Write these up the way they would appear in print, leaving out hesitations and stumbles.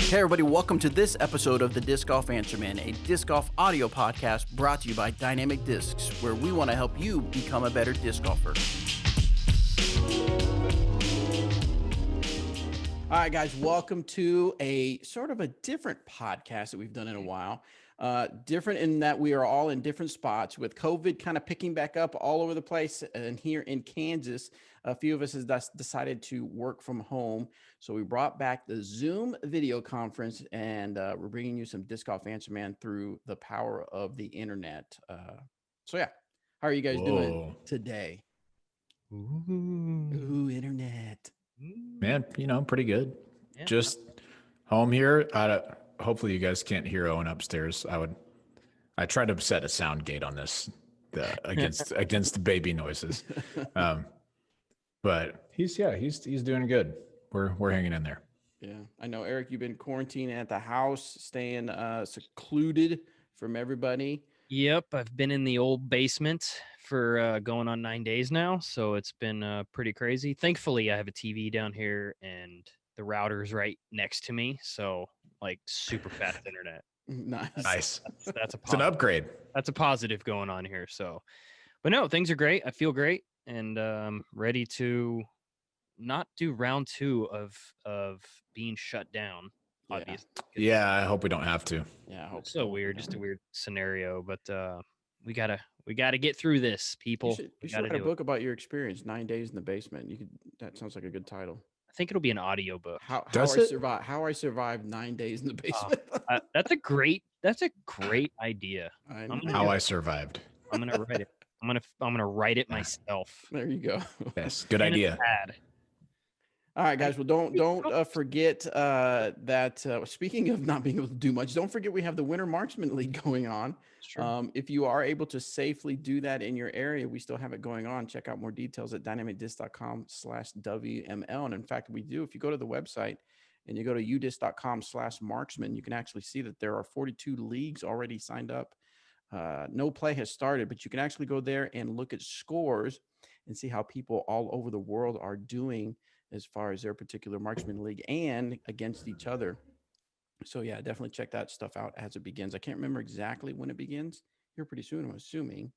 Hey everybody, welcome to this episode of the Disc Golf Answer Man, a disc golf audio podcast brought to you by Dynamic Discs, where we want to help you become a better disc golfer. All right, guys, welcome to a sort of a different podcast that we've done in a while. Different in that we are all in different spots with COVID kind of picking back up all over the place. And here in Kansas, a few of us has decided to work from home. So we brought back the Zoom video conference, and we're bringing you some Disc Golf Answer Man through the power of the internet. So yeah, how are you guys doing today? Ooh, internet. Man, pretty good. Yeah. Just home here. Hopefully you guys can't hear Owen upstairs. I tried to set a sound gate on this against the baby noises. But he's doing good. We're hanging in there. Yeah. I know, Eric, you've been quarantining at the house, staying secluded from everybody. Yep, I've been in the old basement for going on 9 days now, so it's been pretty crazy. Thankfully, I have a TV down here, and the router's right next to me, so like super fast internet. Nice. That's It's an upgrade. That's a positive going on here. So, but no, things are great. I feel great, and ready to not do round 2 of being shut down. Yeah. Obviously. Yeah, I hope we don't have to. Yeah, I hope so. Weird, just a weird scenario, but we gotta get through this, people. You should write a book about your experience, 9 days in the basement. That sounds like a good title. I think it'll be an audio book. How I survived 9 days in the basement. That's a great idea. How I survived. I'm gonna write it. I'm gonna write it myself. There you go. Yes, good idea. All right, guys. Well, don't forget that speaking of not being able to do much, don't forget we have the Winter Marksman League going on. If you are able to safely do that in your area, we still have it going on. Check out more details at dynamicdisc.com/WML. And in fact, we do. If you go to the website and you go to udisc.com/marksman, you can actually see that there are 42 leagues already signed up. No play has started, but you can actually go there and look at scores and see how people all over the world are doing as far as their particular marksman league and against each other. So yeah, definitely check that stuff out as it begins. I can't remember exactly when it begins. Here pretty soon, I'm assuming.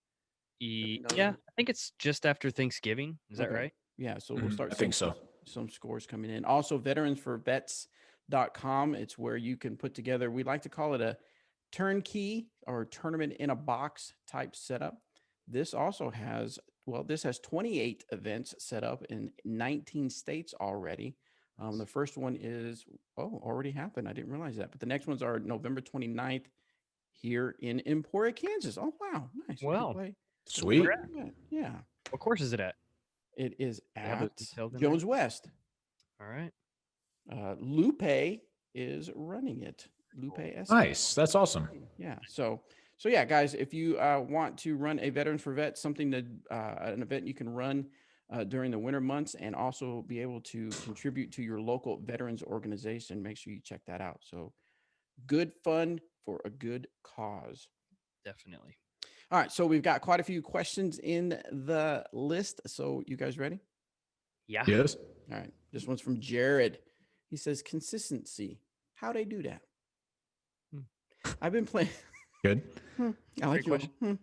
Yeah, I think it's just after Thanksgiving. Is that right? Yeah, so we'll start. I think so. Some scores coming in. Also, veteransforvets.com. It's where you can put together, we like to call it a turnkey or tournament in a box type setup. This also has, this has 28 events set up in 19 states already. The first one is, already happened. I didn't realize that. But the next ones are November 29th here in Emporia, Kansas. Oh, wow. Nice. Well, sweet. Yeah. What course is it at? It is at Jones West. All right. Lupe is running it. Lupe S. Nice. That's awesome. Yeah. So yeah, guys, if you want to run a Veterans for Vets, something that an event you can run during the winter months and also be able to contribute to your local veterans organization, make sure you check that out. So good fun for a good cause. Definitely. All right. So we've got quite a few questions in the list. So you guys ready? Yeah. Yes. All right. This one's from Jared. He says, consistency. How they do that? I've been playing. Good. I like your question.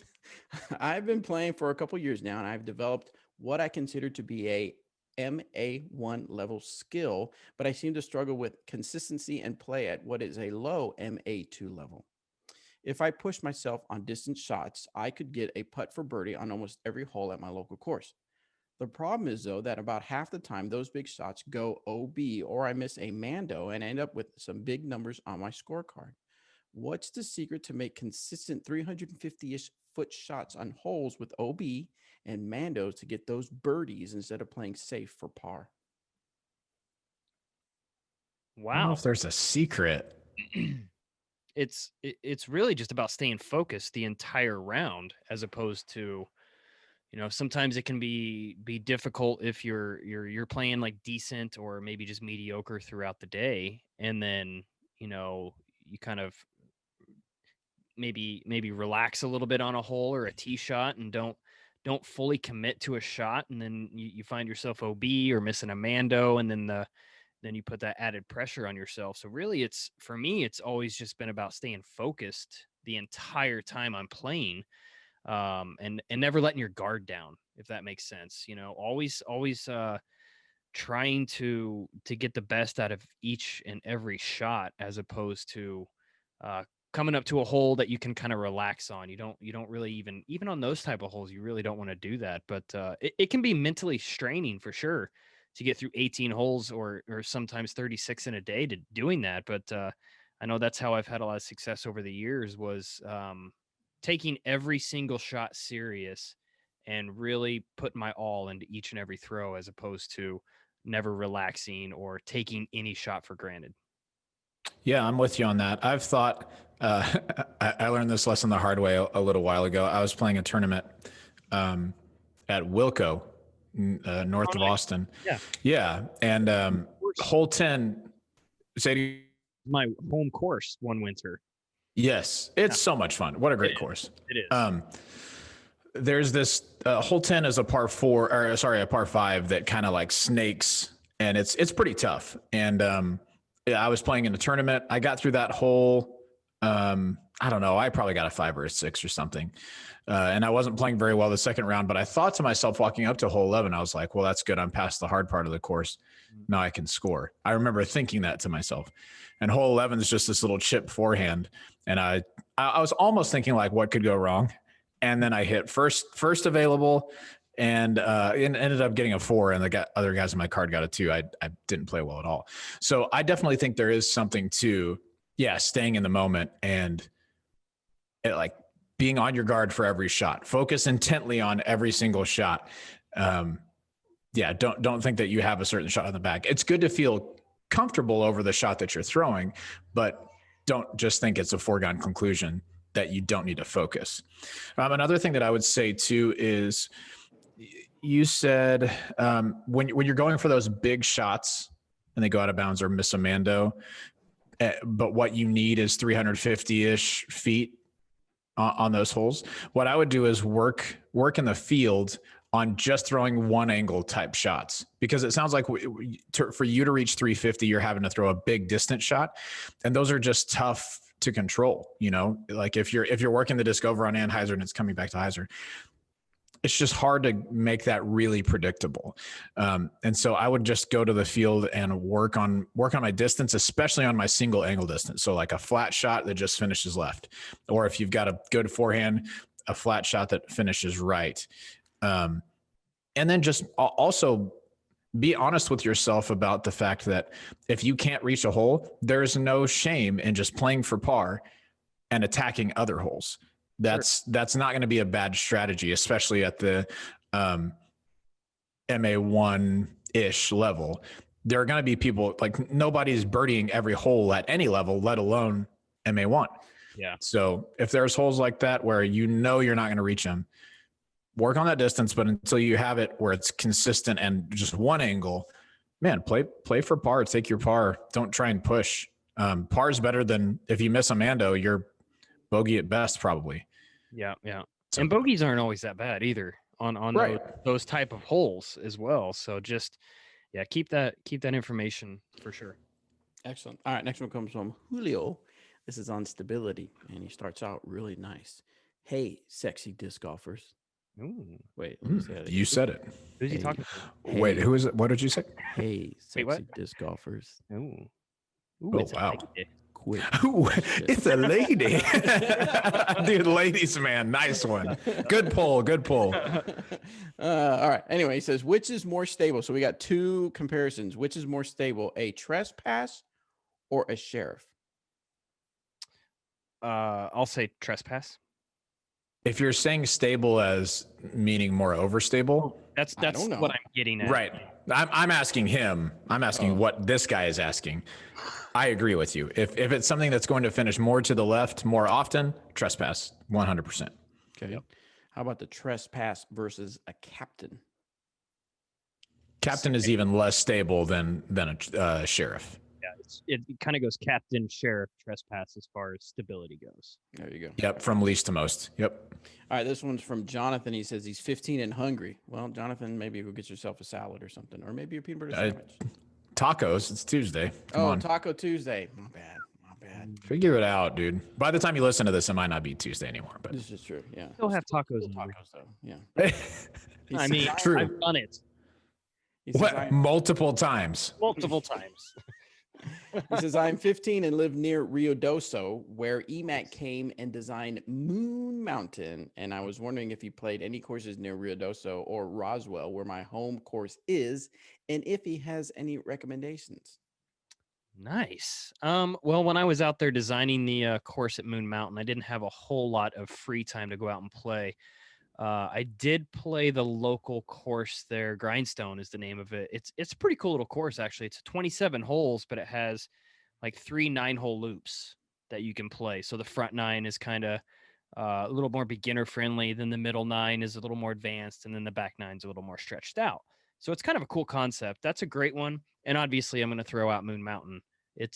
I've been playing for a couple years now, and I've developed what I consider to be a MA1 level skill, but I seem to struggle with consistency and play at what is a low MA2 level. If I push myself on distance shots, I could get a putt for birdie on almost every hole at my local course. The problem is, though, that about half the time those big shots go OB, or I miss a Mando and end up with some big numbers on my scorecard. What's the secret to make consistent 350-ish foot shots on holes with OB and Mandos to get those birdies instead of playing safe for par? Wow. I don't know if there's a secret. It's really just about staying focused the entire round, as opposed to, sometimes it can be difficult if you're playing like decent or maybe just mediocre throughout the day, and then you kind of maybe relax a little bit on a hole or a tee shot and don't fully commit to a shot, and then you find yourself OB or missing a Mando, and then then you put that added pressure on yourself. So really, for me, it's always just been about staying focused the entire time I'm playing, and never letting your guard down, if that makes sense. Always trying to get the best out of each and every shot, as opposed to uh, coming up to a hole that you can kind of relax on. You don't really, even on those type of holes, you really don't want to do that. But it can be mentally straining for sure to get through 18 holes, or sometimes 36 in a day, to doing that. But I know that's how I've had a lot of success over the years, was taking every single shot serious and really putting my all into each and every throw, as opposed to never relaxing or taking any shot for granted. Yeah, I'm with you on that. I've thought, I learned this lesson the hard way a little while ago. I was playing a tournament at Wilco, north of Nice. Austin. Yeah. Yeah. And hole 10, say to you, My home course one winter. yes, it's so much fun. What a great It is. course. It is. There's this hole 10 is a par 4, or sorry, a par 5 that kind of like snakes, and it's pretty tough. And yeah, I was playing in a tournament. I got through that hole. I don't know. I probably got a 5 or a 6 or something. And I wasn't playing very well the second round, but I thought to myself walking up to hole 11, I was like, well, that's good. I'm past the hard part of the course. Now I can score. I remember thinking that to myself. And hole 11 is just this little chip forehand. And I was almost thinking like, what could go wrong? And then I hit first available, and ended up getting a 4, and the other guys in my card got a 2. I didn't play well at all. So I definitely think there is something to, staying in the moment and like being on your guard for every shot. Focus intently on every single shot. Don't think that you have a certain shot on the back. It's good to feel comfortable over the shot that you're throwing, but don't just think it's a foregone conclusion that you don't need to focus. Another thing that I would say too is, you said when you're going for those big shots and they go out of bounds or miss a mando, but what you need is 350-ish feet on those holes. What I would do is work in the field on just throwing one angle type shots, because it sounds like for you to reach 350, you're having to throw a big distance shot, and those are just tough to control. Like if you're working the disc over on Anheuser and it's coming back to Heiser, it's just hard to make that really predictable. And so I would just go to the field and work on my distance, especially on my single angle distance. So like a flat shot that just finishes left, or if you've got a good forehand, a flat shot that finishes right. And then just also be honest with yourself about the fact that if you can't reach a hole, there's no shame in just playing for par and attacking other holes. That's not going to be a bad strategy, especially at the MA1-ish level. There are going to be people, like, nobody's birdieing every hole at any level, let alone MA1. Yeah. So if there's holes like that where you're not going to reach them, work on that distance. But until you have it where it's consistent and just one angle, man, play for par. Take your par. Don't try and push. Par is better than, if you miss a mando, you're bogey at best, probably. Yeah. So, And bogeys aren't always that bad either on right. those type of holes as well. So just, keep that information for sure. Excellent. All right, next one comes from Julio. This is on stability, and he starts out really nice. Hey, sexy disc golfers. Ooh. Wait, let me say that You again. said it. Who's he Hey. talking to? Wait, who is it? What did you say? Hey, sexy what? disc golfers. Ooh, Oh, it's a wow. lady. Quit. Ooh, Shit. it's a lady. Dude, ladies, man. Nice one. Good pull. All right. Anyway, he says, which is more stable? So we got two comparisons. Which is more stable, a trespass or a sheriff? I'll say trespass. If you're saying stable as meaning more overstable, That's don't know. what I'm getting at. right. I'm asking him. I'm asking what this guy is asking. I agree with you. If it's something that's going to finish more to the left more often, trespass, 100%. Okay. Yep. How about the trespass versus a captain? Captain is even less stable than a sheriff. Yeah, it kind of goes captain, sheriff, trespass as far as stability goes. There you go. Yep, from least to most. Yep. All right, this one's from Jonathan. He says he's 15 and hungry. Well, Jonathan, maybe go get yourself a salad or something, or maybe a peanut butter sandwich. tacos. It's Tuesday. Come on. Taco Tuesday. My bad. Figure it out, dude. By the time you listen to this, it might not be Tuesday anymore. But This is true. Yeah. Still have tacos. Still tacos though. Yeah. I mean, True. I've done it He says, what? Multiple times. multiple times. He says, I'm 15 and live near Ruidoso, where EMAC came and designed Moon Mountain. And I was wondering if he played any courses near Ruidoso or Roswell, where my home course is, and if he has any recommendations. Nice. Well, when I was out there designing the course at Moon Mountain, I didn't have a whole lot of free time to go out and play. I did play the local course there. Grindstone is the name of it. It's a pretty cool little course, actually. It's 27 holes, but it has like 3 9-hole loops that you can play. So the front 9 is kind of a little more beginner friendly. Then the middle 9 is a little more advanced, and then the back 9 is a little more stretched out. So it's kind of a cool concept. That's a great one. And obviously, I'm going to throw out Moon Mountain. It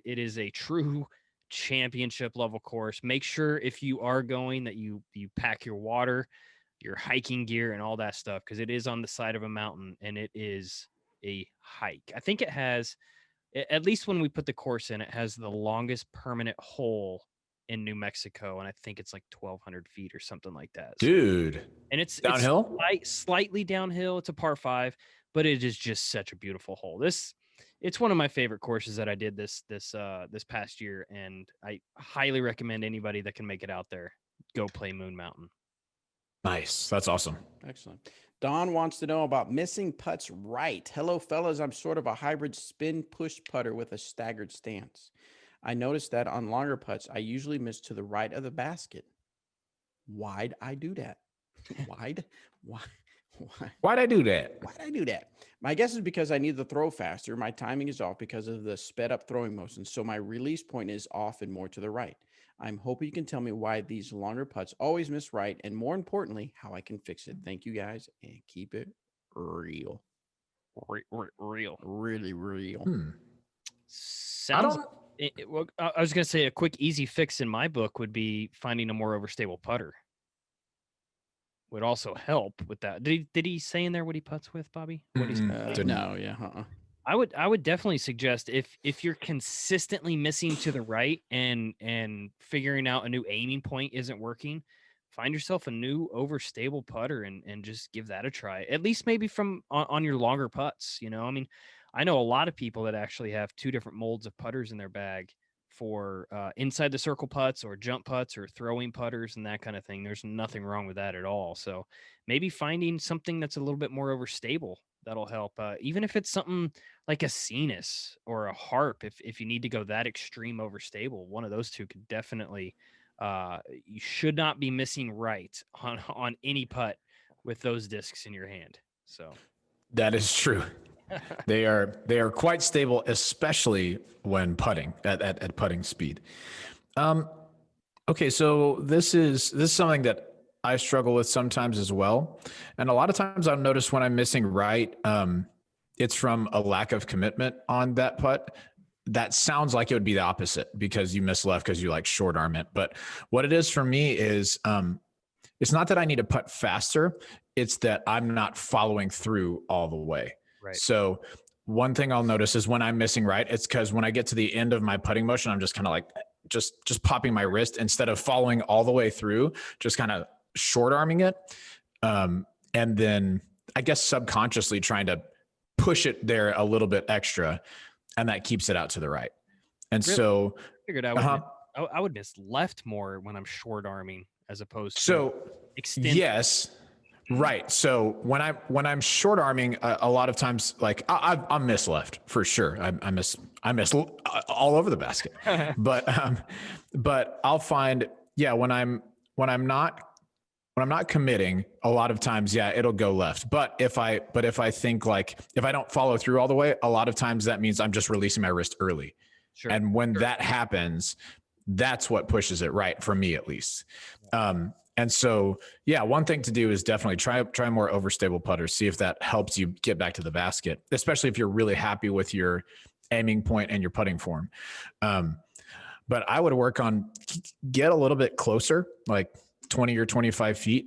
is a true championship level course. Make sure if you are going that you pack your water, your hiking gear, and all that stuff, because it is on the side of a mountain and it is a hike. I think it has, at least when we put the course in, it has the longest permanent hole in New Mexico, and I think it's like 1,200 feet or something like that. Dude. And it's downhill? It's slightly downhill. It's a par 5, but it is just such a beautiful hole. It's one of my favorite courses that I did this past year, and I highly recommend anybody that can make it out there go play Moon Mountain. Nice. That's awesome. Excellent. Don wants to know about missing putts right. Hello, fellas. I'm sort of a hybrid spin push putter with a staggered stance. I noticed that on longer putts, I usually miss to the right of the basket. Why'd I do that? Why'd Why'd I do that? Why'd I do that? My guess is because I need to throw faster. My timing is off because of the sped up throwing motion. So my release point is off and more to the right. I'm hoping you can tell me why these longer putts always miss right, and more importantly, how I can fix it. Thank you guys, and keep it real. Real. Really real. Sounds. Well, I was going to say a quick, easy fix in my book would be finding a more overstable putter. Would also help with that. Did he say in there what he putts with, Bobby? What he's no, yeah. I would definitely suggest if you're consistently missing to the right and figuring out a new aiming point isn't working, find yourself a new overstable putter and just give that a try. At least maybe from on your longer putts. You know, I mean, I know a lot of people that actually have 2 different molds of putters in their bag for inside the circle putts or jump putts or throwing putters and that kind of thing. There's nothing wrong with that at all. So maybe finding something that's a little bit more overstable, that'll help. Even if it's something like a Cenis or a Harp, if you need to go that extreme overstable, one of those two could definitely, you should not be missing right on any putt with those discs in your hand. So that is true. They are quite stable, especially when putting at putting speed. Okay, so this is something that I struggle with sometimes as well, and a lot of times I've noticed when I'm missing right, it's from a lack of commitment on that putt. That sounds like it would be the opposite because you miss left because you like short arm it. But what it is for me is it's not that I need to putt faster; it's that I'm not following through all the way. Right. So one thing I'll notice is when I'm missing right, it's because when I get to the end of my putting motion, I'm just kind of like just popping my wrist instead of following all the way through, just kind of short arming it. And then I guess subconsciously trying to push it there a little bit extra, and that keeps it out to the right. And really? So I figured I would miss left more when I'm short arming as opposed to extend. Yes. Right. So when I'm short arming, a lot of times, like I miss left for sure. I miss all over the basket. But I'll find, when I'm not committing, a lot of times, it'll go left. But if I think like if I don't follow through all the way, a lot of times that means I'm just releasing my wrist early. Sure. And when that happens, that's what pushes it right for me, at least. And so, one thing to do is definitely try more overstable putters. See if that helps you get back to the basket, especially if you're really happy with your aiming point and your putting form. But I would work on get a little bit closer, like 20 or 25 feet,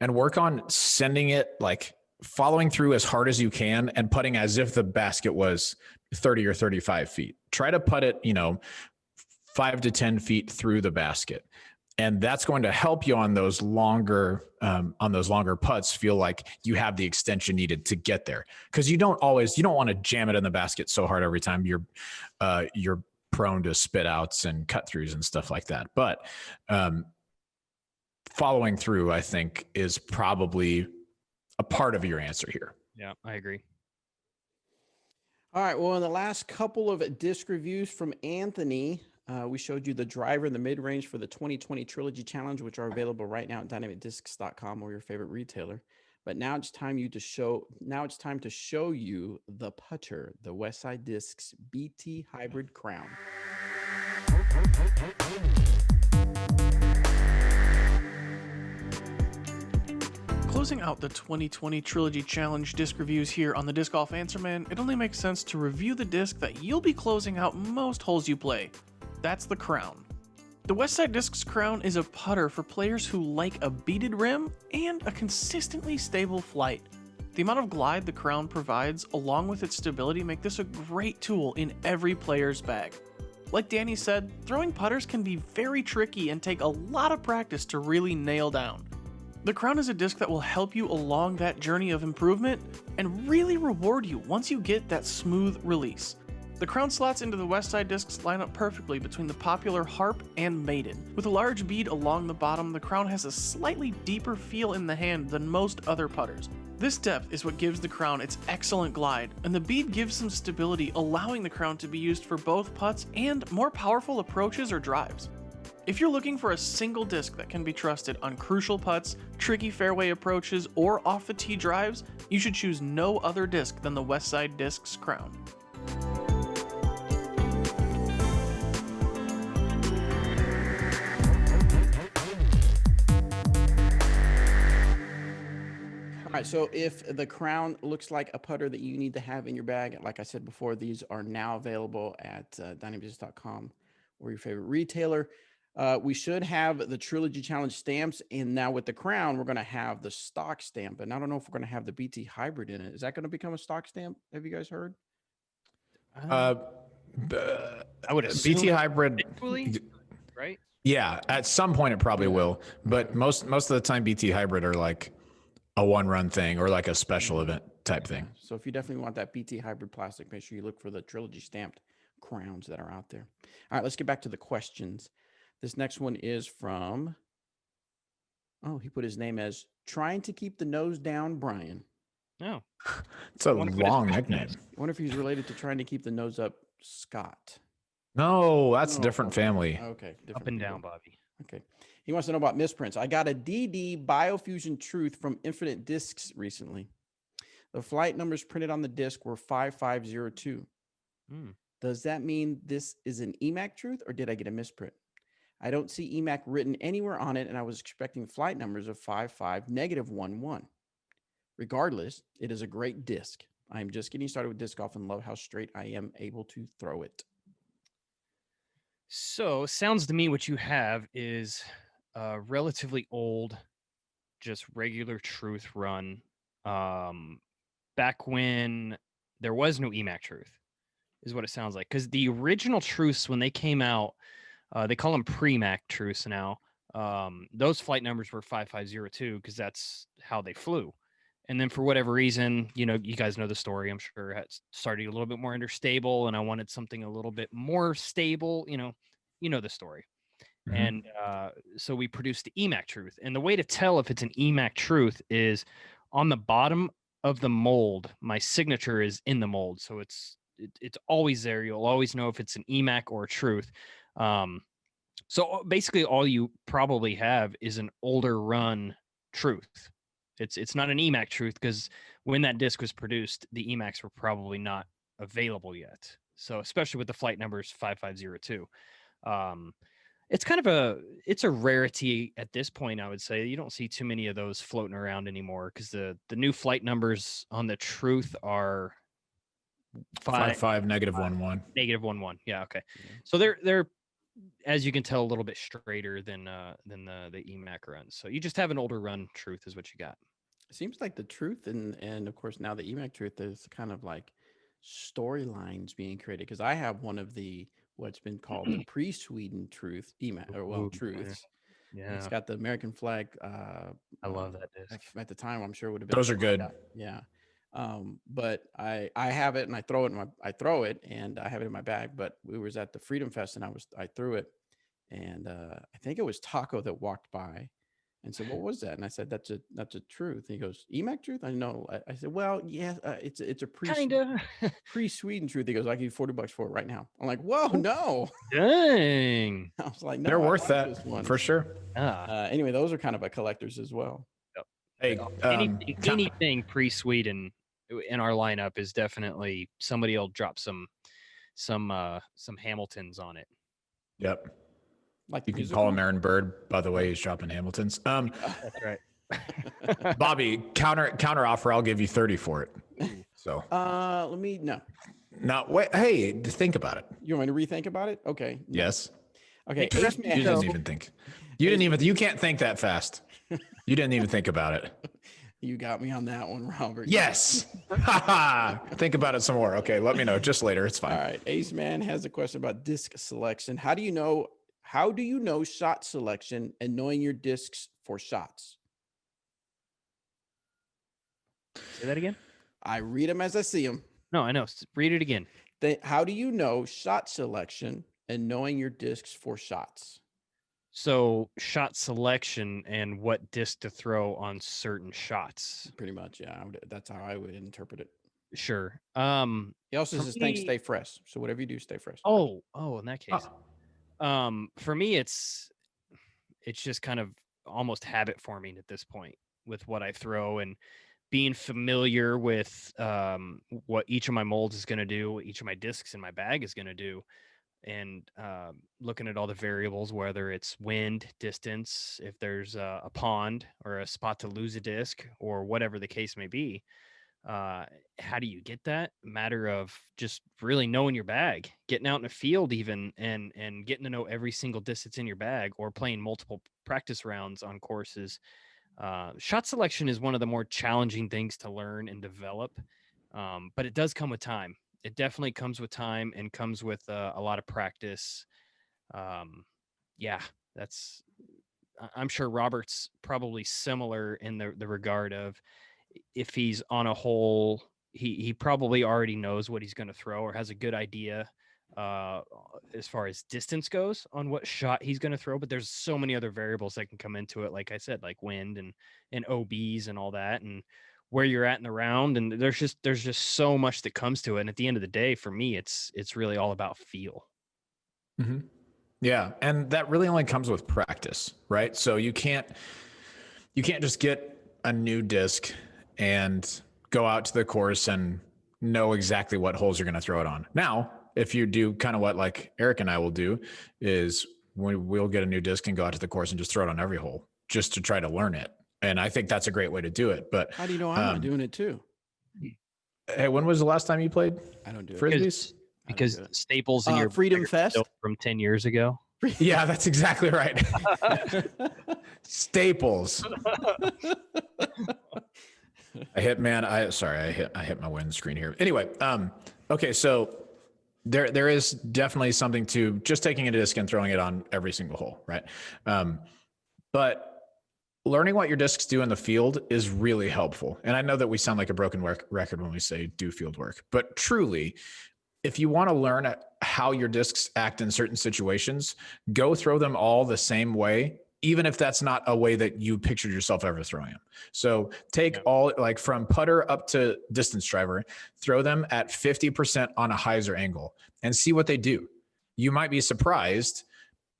and work on sending it like following through as hard as you can and putting as if the basket was 30 or 35 feet. Try to put it, 5 to 10 feet through the basket. And that's going to help you on those longer putts feel like you have the extension needed to get there. Because you don't want to jam it in the basket so hard every time you're prone to spit outs and cut throughs and stuff like that. But following through, I think, is probably a part of your answer here. Yeah, I agree. All right. Well, in the last couple of disc reviews from Anthony, we showed you the driver and the mid-range for the 2020 Trilogy Challenge, which are available right now at dynamicdiscs.com or your favorite retailer. But now it's time to show you the putter, the Westside Discs BT Hybrid Crown. Closing out the 2020 Trilogy Challenge disc reviews here on the Disc Golf Answer Man, it only makes sense to review the disc that you'll be closing out most holes you play. That's the Crown. The Westside Discs Crown is a putter for players who like a beaded rim and a consistently stable flight. The amount of glide the Crown provides, along with its stability, make this a great tool in every player's bag. Like Danny said, throwing putters can be very tricky and take a lot of practice to really nail down. The Crown is a disc that will help you along that journey of improvement and really reward you once you get that smooth release. The Crown slots into the Westside discs line up perfectly between the popular Harp and Maiden. With a large bead along the bottom, the Crown has a slightly deeper feel in the hand than most other putters. This depth is what gives the Crown its excellent glide, and the bead gives some stability, allowing the Crown to be used for both putts and more powerful approaches or drives. If you're looking for a single disc that can be trusted on crucial putts, tricky fairway approaches, or off the tee drives, you should choose no other disc than the Westside Discs Crown. All right, so if the Crown looks like a putter that you need to have in your bag, like I said before, these are now available at dynamicdiscs.com or your favorite retailer. We should have the Trilogy Challenge stamps, and now with the Crown, we're going to have the stock stamp, and I don't know if we're going to have the BT Hybrid in it. Is that going to become a stock stamp? Have you guys heard? I would assume BT Hybrid, eventually, right? yeah, at some point it probably will, but most of the time BT Hybrid are like a one-run thing or like a special event type thing. So if you definitely want that BT Hybrid plastic, make sure you look for the Trilogy stamped crowns that are out there. All right, let's get back to the questions. This next one is from, he put his name as Trying to Keep the Nose Down, Brian. No. It's a long nickname. I wonder if he's related to Trying to Keep the Nose Up, Scott. No, that's a different family. Okay. Up and down, Bobby. Okay. He wants to know about misprints. I got a DD Biofusion Truth from Infinite Discs recently. The flight numbers printed on the disc were 5502. Does that mean this is an EMAC Truth, or did I get a misprint? I don't see EMAC written anywhere on it, and I was expecting flight numbers of 55-11. Regardless, it is a great disc. I'm just getting started with disc golf and love how straight I am able to throw it. So sounds to me what you have is a relatively old, just regular Truth run. Back when there was no EMAC Truth, is what it sounds like. Because the original Truths, when they came out, they call them pre-Mac Truths now. Those flight numbers were 5502 because that's how they flew. And then for whatever reason, you guys know the story. I'm sure it started a little bit more understable, and I wanted something a little bit more stable. You know the story. Mm-hmm. And so we produced the EMAC Truth. And the way to tell if it's an EMAC Truth is on the bottom of the mold. My signature is in the mold, so it's always there. You'll always know if it's an EMAC or a Truth. So basically all you probably have is an older run Truth. It's not an EMAC Truth because when that disc was produced, the EMACs were probably not available yet. So especially with the flight numbers 5502, it's kind of it's a rarity at this point. I would say you don't see too many of those floating around anymore because the new flight numbers on the Truth are 55 -11. -11. Yeah. Okay. So they're as you can tell, a little bit straighter than the EMAC runs. So you just have an older run Truth is what you got. It seems like the truth, and of course now the EMAC truth is kind of like storylines being created, because I have one of the what's been called the pre-Sweden truth EMAC, or well, Ooh, yeah. truths. It's Yeah, got the American flag. I love that disc. At the time, I'm sure it would have been Those are good. yeah. But I have it and I throw it I throw it and I have it in my bag. But we was at the Freedom Fest and I threw it, and I think it was Taco that walked by and said, "What was that?" And I said, "That's a truth." And he goes, "EMAC truth?" I know. I said, "Well, yeah, it's a Kinda. pre-Sweden truth." He goes, "I give you $40 for it right now." I'm like, "Whoa, no!" Dang. I was like, "No, They're I worth like that this one." for sure. Anyway, those are kind of a collectors as well. Yep. Hey, Anything pre-Sweden in our lineup is definitely somebody will drop some Hamiltons on it. Yep. Like You can call him Aaron Bird. By the way, he's dropping Hamiltons. That's right. Bobby, counter offer. I'll give you 30 for it. So let me no. now wait. Hey, think about it. You want me to rethink about it? Okay. No. Yes. Okay. You didn't even think. You didn't even. You can't think that fast. You didn't even think about it. You got me on that one, Robert. Yes. Think about it some more. Okay. Let me know just later. It's fine. All right. Ace Man has a question about disc selection. How do you know shot selection and knowing your discs for shots? Say that again. I read them as I see them. No, I know. Read it again. How do you know shot selection and knowing your discs for shots? So shot selection and what disc to throw on certain shots. Pretty much, yeah. That's how I would interpret it. Sure. He also says, "Thanks, stay fresh." So whatever you do, stay fresh. Oh, in that case. For me, it's just kind of almost habit forming at this point with what I throw and being familiar with what each of my molds is going to do, what each of my discs in my bag is going to do, and looking at all the variables, whether it's wind, distance, if there's a pond or a spot to lose a disc or whatever the case may be. How do you get that? Matter of just really knowing your bag, getting out in the field even, and getting to know every single disc that's in your bag, or playing multiple practice rounds on courses. Shot selection is one of the more challenging things to learn and develop, but it does come with time. It definitely comes with time and comes with a lot of practice. Yeah, I'm sure Robert's probably similar in the regard of, if he's on a hole, he probably already knows what he's going to throw or has a good idea as far as distance goes on what shot he's going to throw. But there's so many other variables that can come into it, like I said, like wind and OBs and all that, and where you're at in the round. And there's just so much that comes to it. And at the end of the day, for me, it's really all about feel. Mm-hmm. Yeah, and that really only comes with practice, right? So you can't just get a new disc and go out to the course and know exactly what holes you're going to throw it on. Now, if you do kind of what like Eric and I will do, is we'll get a new disc and go out to the course and just throw it on every hole just to try to learn it. And I think that's a great way to do it. But how do you know I'm not doing it too? Hey, when was the last time you played? I don't do it. Frisbees? Because staples in your Freedom Fest from 10 years ago. Yeah, that's exactly right. Staples. I hit my windscreen here. Anyway, okay, so there is definitely something to just taking a disc and throwing it on every single hole, right? But learning what your discs do in the field is really helpful. And I know that we sound like a broken record when we say do field work, but truly, if you want to learn how your discs act in certain situations, go throw them all the same way, even if that's not a way that you pictured yourself ever throwing them. So take all, like from putter up to distance driver, throw them at 50% on a hyzer angle and see what they do. You might be surprised,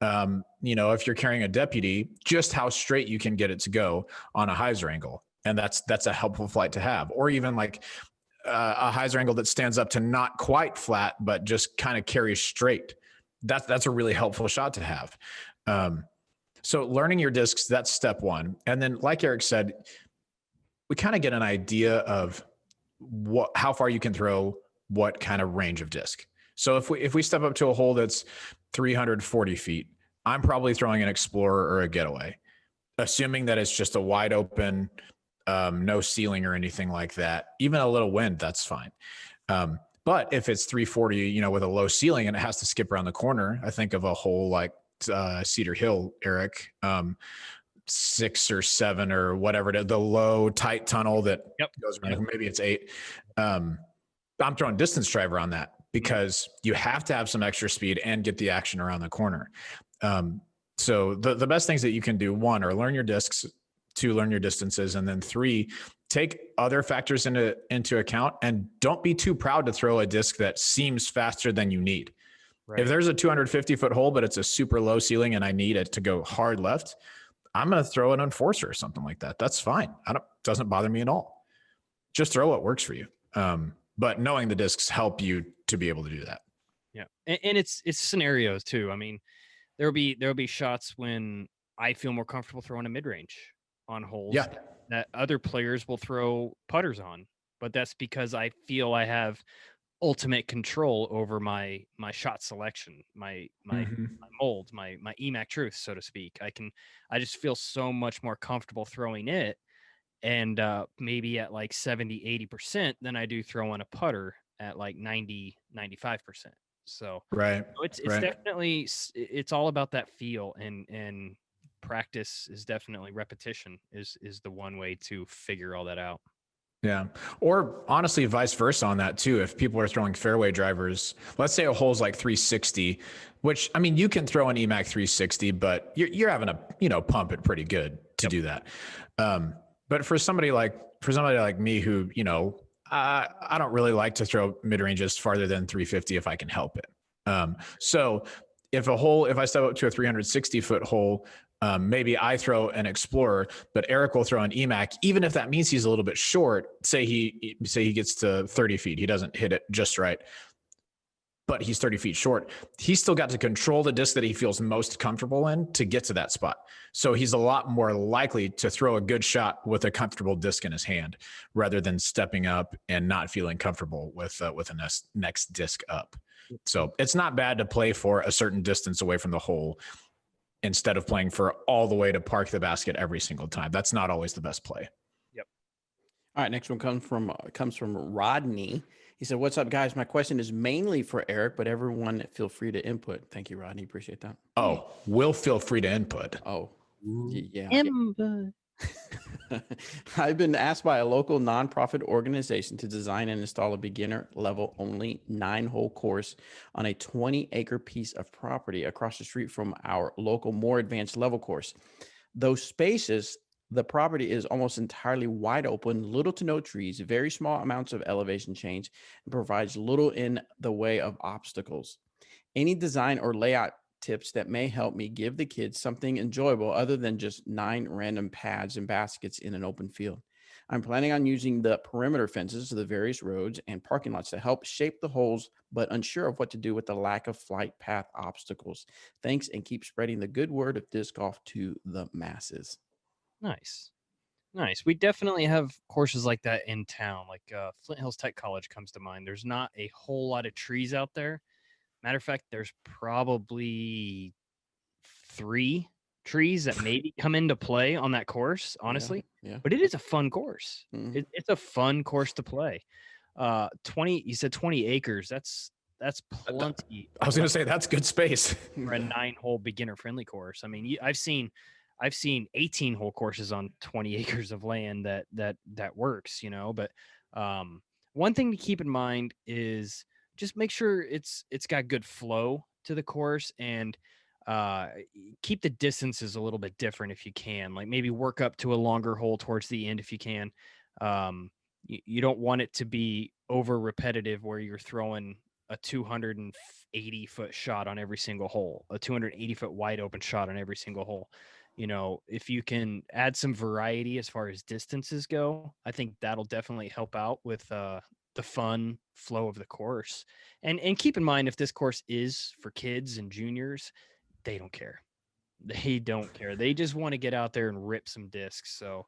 if you're carrying a deputy, just how straight you can get it to go on a hyzer angle. And that's a helpful flight to have. Or even like a hyzer angle that stands up to not quite flat, but just kind of carries straight. That's a really helpful shot to have. So learning your discs, that's step one. And then like Eric said, we kind of get an idea of how far you can throw what kind of range of disc. So if we step up to a hole that's 340 feet, I'm probably throwing an Explorer or a Getaway, assuming that it's just a wide open no ceiling or anything like that, even a little wind, that's fine. But if it's 340, with a low ceiling and it has to skip around the corner, I think of a hole like Cedar Hill, Eric, 6 or 7 or whatever, the low tight tunnel that goes around. Maybe it's 8. I'm throwing distance driver on that because you have to have some extra speed and get the action around the corner. So the best things that you can do, 1, are learn your discs, 2, learn your distances, and then 3, take other factors into account, and don't be too proud to throw a disc that seems faster than you need. Right. If there's a 250-foot hole, but it's a super low ceiling and I need it to go hard left, I'm going to throw an Enforcer or something like that. That's fine. Doesn't bother me at all. Just throw what works for you. But knowing the discs help you to be able to do that. Yeah. And it's scenarios too. I mean, there'll be shots when I feel more comfortable throwing a mid-range on holes that other players will throw putters on, but that's because I feel I have ultimate control over my shot selection, my mold, my EMAC truth, so to speak. I just feel so much more comfortable throwing it, and maybe at like 70-80% than I do throwing a putter at like 90-95%. So right, it's definitely, it's all about that feel, and practice is definitely repetition is the one way to figure all that out. Yeah. Or honestly, vice versa on that too. If people are throwing fairway drivers, let's say a hole's like 360, which, I mean, you can throw an EMAC 360, but you're having to, pump it pretty good to do that. But for somebody like me who, I don't really like to throw mid ranges farther than 350 if I can help it. So if I step up to a 360-foot hole, maybe I throw an Explorer, but Eric will throw an EMAC, even if that means he's a little bit short. Say he gets to 30 feet. He doesn't hit it just right, but he's 30 feet short. He's still got to control the disc that he feels most comfortable in to get to that spot. So he's a lot more likely to throw a good shot with a comfortable disc in his hand rather than stepping up and not feeling comfortable with a next disc up. So it's not bad to play for a certain distance away from the hole instead of playing for all the way to park the basket every single time. That's not always the best play. Yep. All right, next one comes from Rodney. He said, "What's up, guys? My question is mainly for Eric, but everyone feel free to input." Thank you, Rodney. Appreciate that. Oh, we'll feel free to input. Oh, yeah. Input. I've been asked by a local nonprofit organization to design and install a beginner level only 9-hole course on a 20-acre piece of property across the street from our local more advanced level course. Those spaces, the property is almost entirely wide open, little to no trees, very small amounts of elevation change, and provides little in the way of obstacles. Any design or layout tips that may help me give the kids something enjoyable other than just 9 random pads and baskets in an open field. I'm planning on using the perimeter fences of the various roads and parking lots to help shape the holes, but unsure of what to do with the lack of flight path obstacles. Thanks, and keep spreading the good word of disc golf to the masses. Nice. We definitely have courses like that in town. Like Flint Hills Tech College comes to mind. There's not a whole lot of trees out there. Matter of fact, there's probably 3 trees that maybe come into play on that course, honestly. Yeah. But it is a fun course. Mhm. It's a fun course to play. 20, you said 20 acres. That's plenty. I was going to say that's good space for a 9-hole beginner friendly course. I mean, I've seen 18-hole courses on 20 acres of land that works, but one thing to keep in mind is just make sure it's got good flow to the course, and keep the distances a little bit different if you can. Like maybe work up to a longer hole towards the end if you can. You don't want it to be over repetitive where you're throwing a 280-foot shot on every single hole, a 280-foot wide open shot on every single hole. If you can add some variety as far as distances go, I think that'll definitely help out with the fun flow of the course. And keep in mind, if this course is for kids and juniors, they don't care. They don't care. They just want to get out there and rip some discs. So,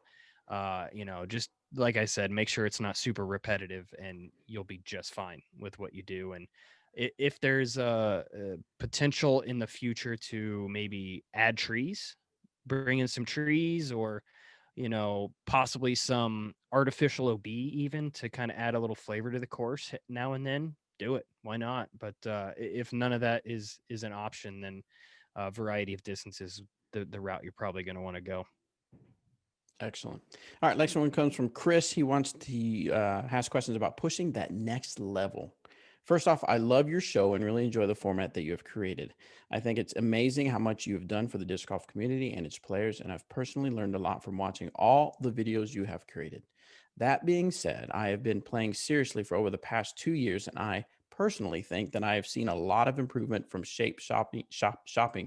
just like I said, make sure it's not super repetitive, and you'll be just fine with what you do. And if there's a potential in the future to maybe add trees, bring in some trees, or possibly some artificial OB even to kind of add a little flavor to the course now and then, do it. Why not? But if none of that is an option, then a variety of distances the route you're probably going to want to go. Excellent. All right, next one comes from Chris. He wants to ask questions about pushing that next level. First off, I love your show and really enjoy the format that you have created. I think it's amazing how much you have done for the disc golf community and its players, and I've personally learned a lot from watching all the videos you have created. That being said, I have been playing seriously for over the past 2 years, and I personally think that I have seen a lot of improvement from shopping.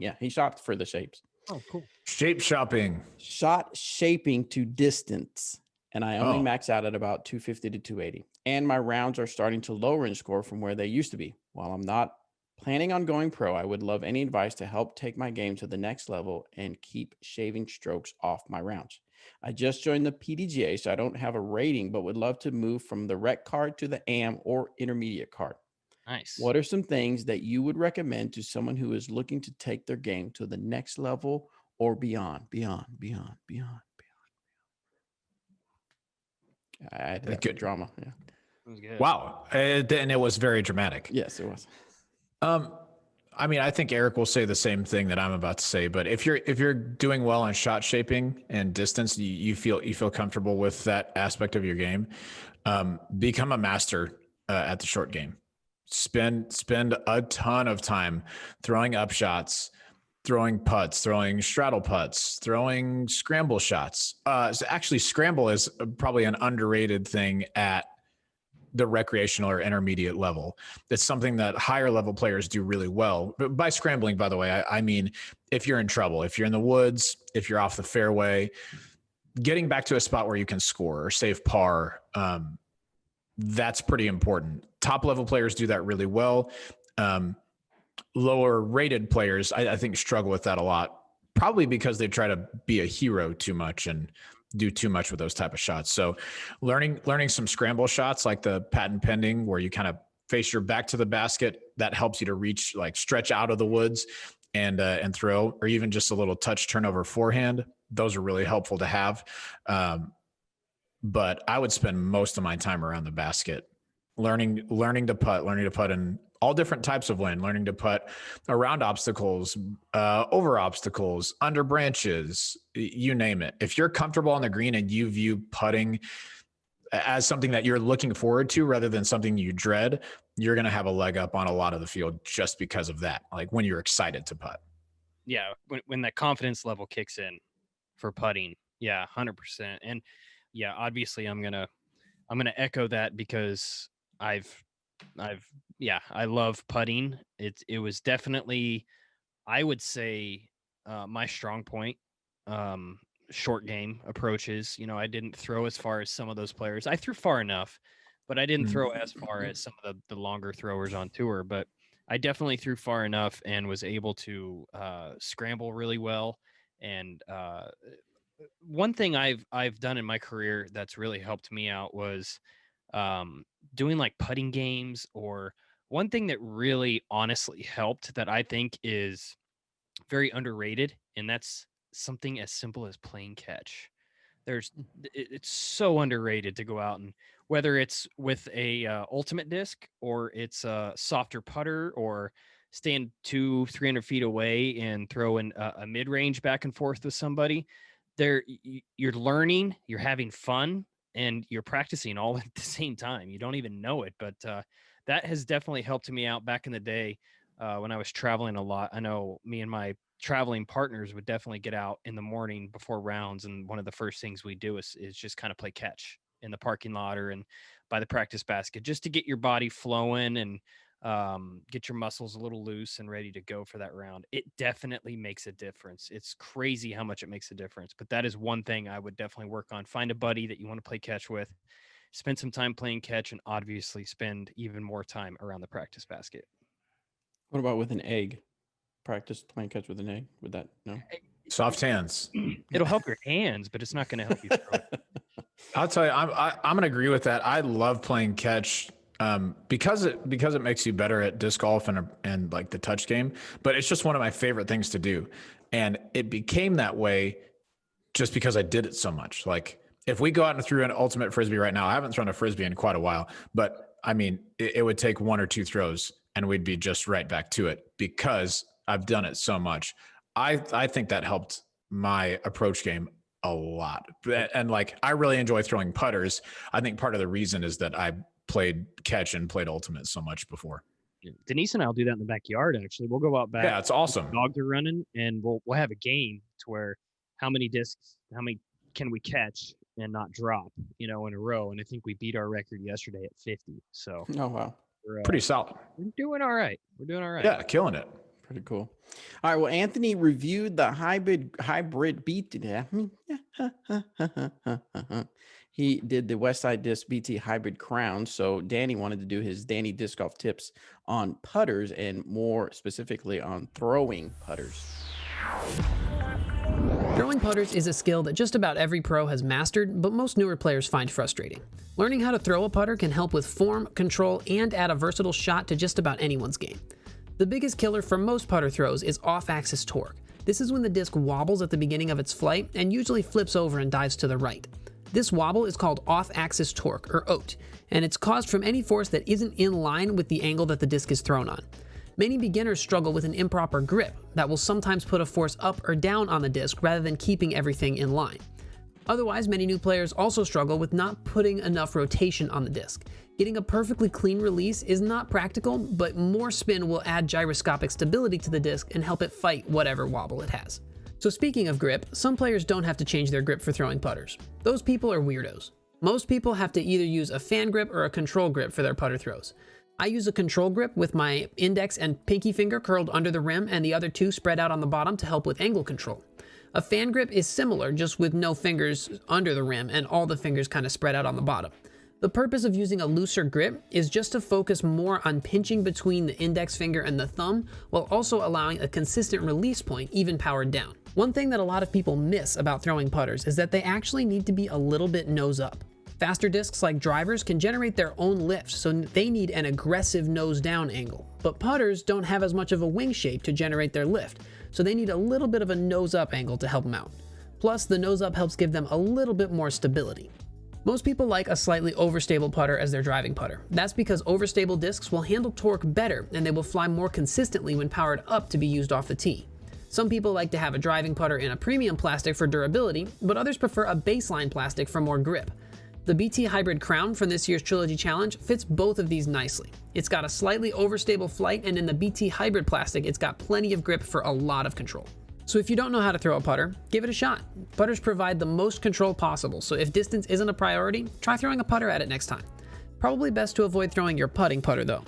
Yeah, he shopped for the shapes. Oh, cool. Shape shopping. Shot shaping to distance, and I only max out at about 250 to 280. And my rounds are starting to lower in score from where they used to be. While I'm not planning on going pro, I would love any advice to help take my game to the next level and keep shaving strokes off my rounds. I just joined the PDGA, so I don't have a rating, but would love to move from the rec card to the AM or intermediate card. Nice. What are some things that you would recommend to someone who is looking to take their game to the next level or beyond? I had that good drama. Yeah. That was good. Wow. And it was very dramatic. Yes, it was. I mean, I think Eric will say the same thing that I'm about to say, but if you're doing well on shot shaping and distance, you feel comfortable with that aspect of your game, become a master at the short game. Spend a ton of time throwing up shots, throwing putts, throwing straddle putts, throwing scramble shots. So actually, scramble is probably an underrated thing at the recreational or intermediate level. That's something that higher level players do really well. But by scrambling, by the way, I mean, if you're in trouble, if you're in the woods, if you're off the fairway, getting back to a spot where you can score or save par, that's pretty important. Top level players do that really well. Lower rated players, I think, struggle with that a lot, probably because they try to be a hero too much and do too much with those type of shots. So learning some scramble shots like the patent pending, where you kind of face your back to the basket, that helps you to reach, like stretch out of the woods and throw, or even just a little touch turnover forehand. Those are really helpful to have. But I would spend most of my time around the basket, learning to putt in all different types of wind, learning to putt around obstacles, over obstacles, under branches, you name it. If you're comfortable on the green and you view putting as something that you're looking forward to rather than something you dread, you're going to have a leg up on a lot of the field just because of that. Like when you're excited to putt. Yeah. When that confidence level kicks in for putting. Yeah. 100%. And yeah, obviously I'm going to echo that because I love putting. It was definitely, I would say, my strong point. Short game approaches. I didn't throw as far as some of those players. I threw far enough, but I didn't throw as far as some of the longer throwers on tour. But I definitely threw far enough and was able to scramble really well. And one thing I've done in my career that's really helped me out was doing like putting games, or one thing that really honestly helped that I think is very underrated, and that's something as simple as playing catch. It's so underrated to go out, and whether it's with a ultimate disc or it's a softer putter, or stand 200-300 feet away and throw in a mid-range back and forth with somebody, you're learning, you're having fun, and you're practicing all at the same time. You don't even know it, but that has definitely helped me out back in the day when I was traveling a lot. I know me and my traveling partners would definitely get out in the morning before rounds, and one of the first things we do is just kind of play catch in the parking lot or by the practice basket, just to get your body flowing and get your muscles a little loose and ready to go for that round. It definitely makes a difference. It's crazy how much it makes a difference, but that is one thing I would definitely work on. Find a buddy that you want to play catch with, spend some time playing catch, and obviously spend even more time around the practice basket. What about with an egg? Practice playing catch with an egg? Would that, no? Soft hands. It'll help your hands, but it's not going to help you throw it. I'll tell you, I'm going to agree with that. I love playing catch because it makes you better at disc golf and like the touch game, but it's just one of my favorite things to do. And it became that way just because I did it so much. Like if we go out and threw an ultimate Frisbee right now, I haven't thrown a Frisbee in quite a while, but I mean, it would take 1 or 2 throws and we'd be just right back to it because I've done it so much. I think that helped my approach game a lot. And like, I really enjoy throwing putters. I think part of the reason is that I played catch and played ultimate so much before. Denise and I'll do that in the backyard. Actually, we'll go out back. Yeah, it's awesome. Dogs are running, and we'll have a game to where how many discs, how many can we catch and not drop, in a row. And I think we beat our record yesterday at 50. So, Oh, wow. we're Pretty solid. We're doing all right. We're doing all right. Yeah, killing it. Pretty cool. All right. Well, Anthony reviewed the hybrid beat. He did the Westside Disc BT Hybrid Crown. So Danny wanted to do his Danny Disc Golf tips on putters and more specifically on throwing putters. Throwing putters is a skill that just about every pro has mastered, but most newer players find frustrating. Learning how to throw a putter can help with form, control, and add a versatile shot to just about anyone's game. The biggest killer for most putter throws is off-axis torque. This is when the disc wobbles at the beginning of its flight and usually flips over and dives to the right. This wobble is called off-axis torque, or OAT, and it's caused from any force that isn't in line with the angle that the disc is thrown on. Many beginners struggle with an improper grip that will sometimes put a force up or down on the disc rather than keeping everything in line. Otherwise, many new players also struggle with not putting enough rotation on the disc. Getting a perfectly clean release is not practical, but more spin will add gyroscopic stability to the disc and help it fight whatever wobble it has. So speaking of grip, some players don't have to change their grip for throwing putters. Those people are weirdos. Most people have to either use a fan grip or a control grip for their putter throws. I use a control grip with my index and pinky finger curled under the rim and the other two spread out on the bottom to help with angle control. A fan grip is similar, just with no fingers under the rim and all the fingers kind of spread out on the bottom. The purpose of using a looser grip is just to focus more on pinching between the index finger and the thumb, while also allowing a consistent release point, even powered down. One thing that a lot of people miss about throwing putters is that they actually need to be a little bit nose up. Faster discs like drivers can generate their own lift, so they need an aggressive nose down angle. But putters don't have as much of a wing shape to generate their lift, so they need a little bit of a nose up angle to help them out. Plus, the nose up helps give them a little bit more stability. Most people like a slightly overstable putter as their driving putter. That's because overstable discs will handle torque better and they will fly more consistently when powered up to be used off the tee. Some people like to have a driving putter in a premium plastic for durability, but others prefer a baseline plastic for more grip. The BT Hybrid Crown from this year's Trilogy Challenge fits both of these nicely. It's got a slightly overstable flight, and in the BT Hybrid plastic, it's got plenty of grip for a lot of control. So if you don't know how to throw a putter, give it a shot. Putters provide the most control possible, so if distance isn't a priority, try throwing a putter at it next time. Probably best to avoid throwing your putting putter though.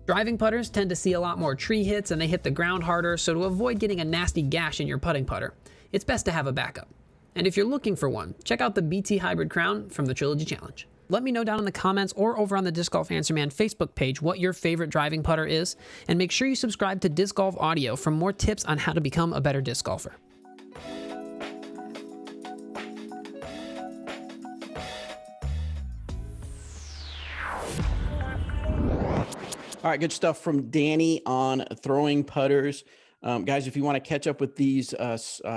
Driving putters tend to see a lot more tree hits and they hit the ground harder, so to avoid getting a nasty gash in your putting putter, it's best to have a backup. And if you're looking for one, check out the BT Hybrid Crown from the Trilogy Challenge. Let me know down in the comments or over on the Disc Golf Answer Man Facebook page what your favorite driving putter is, and make sure you subscribe to Disc Golf Audio for more tips on how to become a better disc golfer. All right, good stuff from Danny on throwing putters. Guys, if you want to catch up with these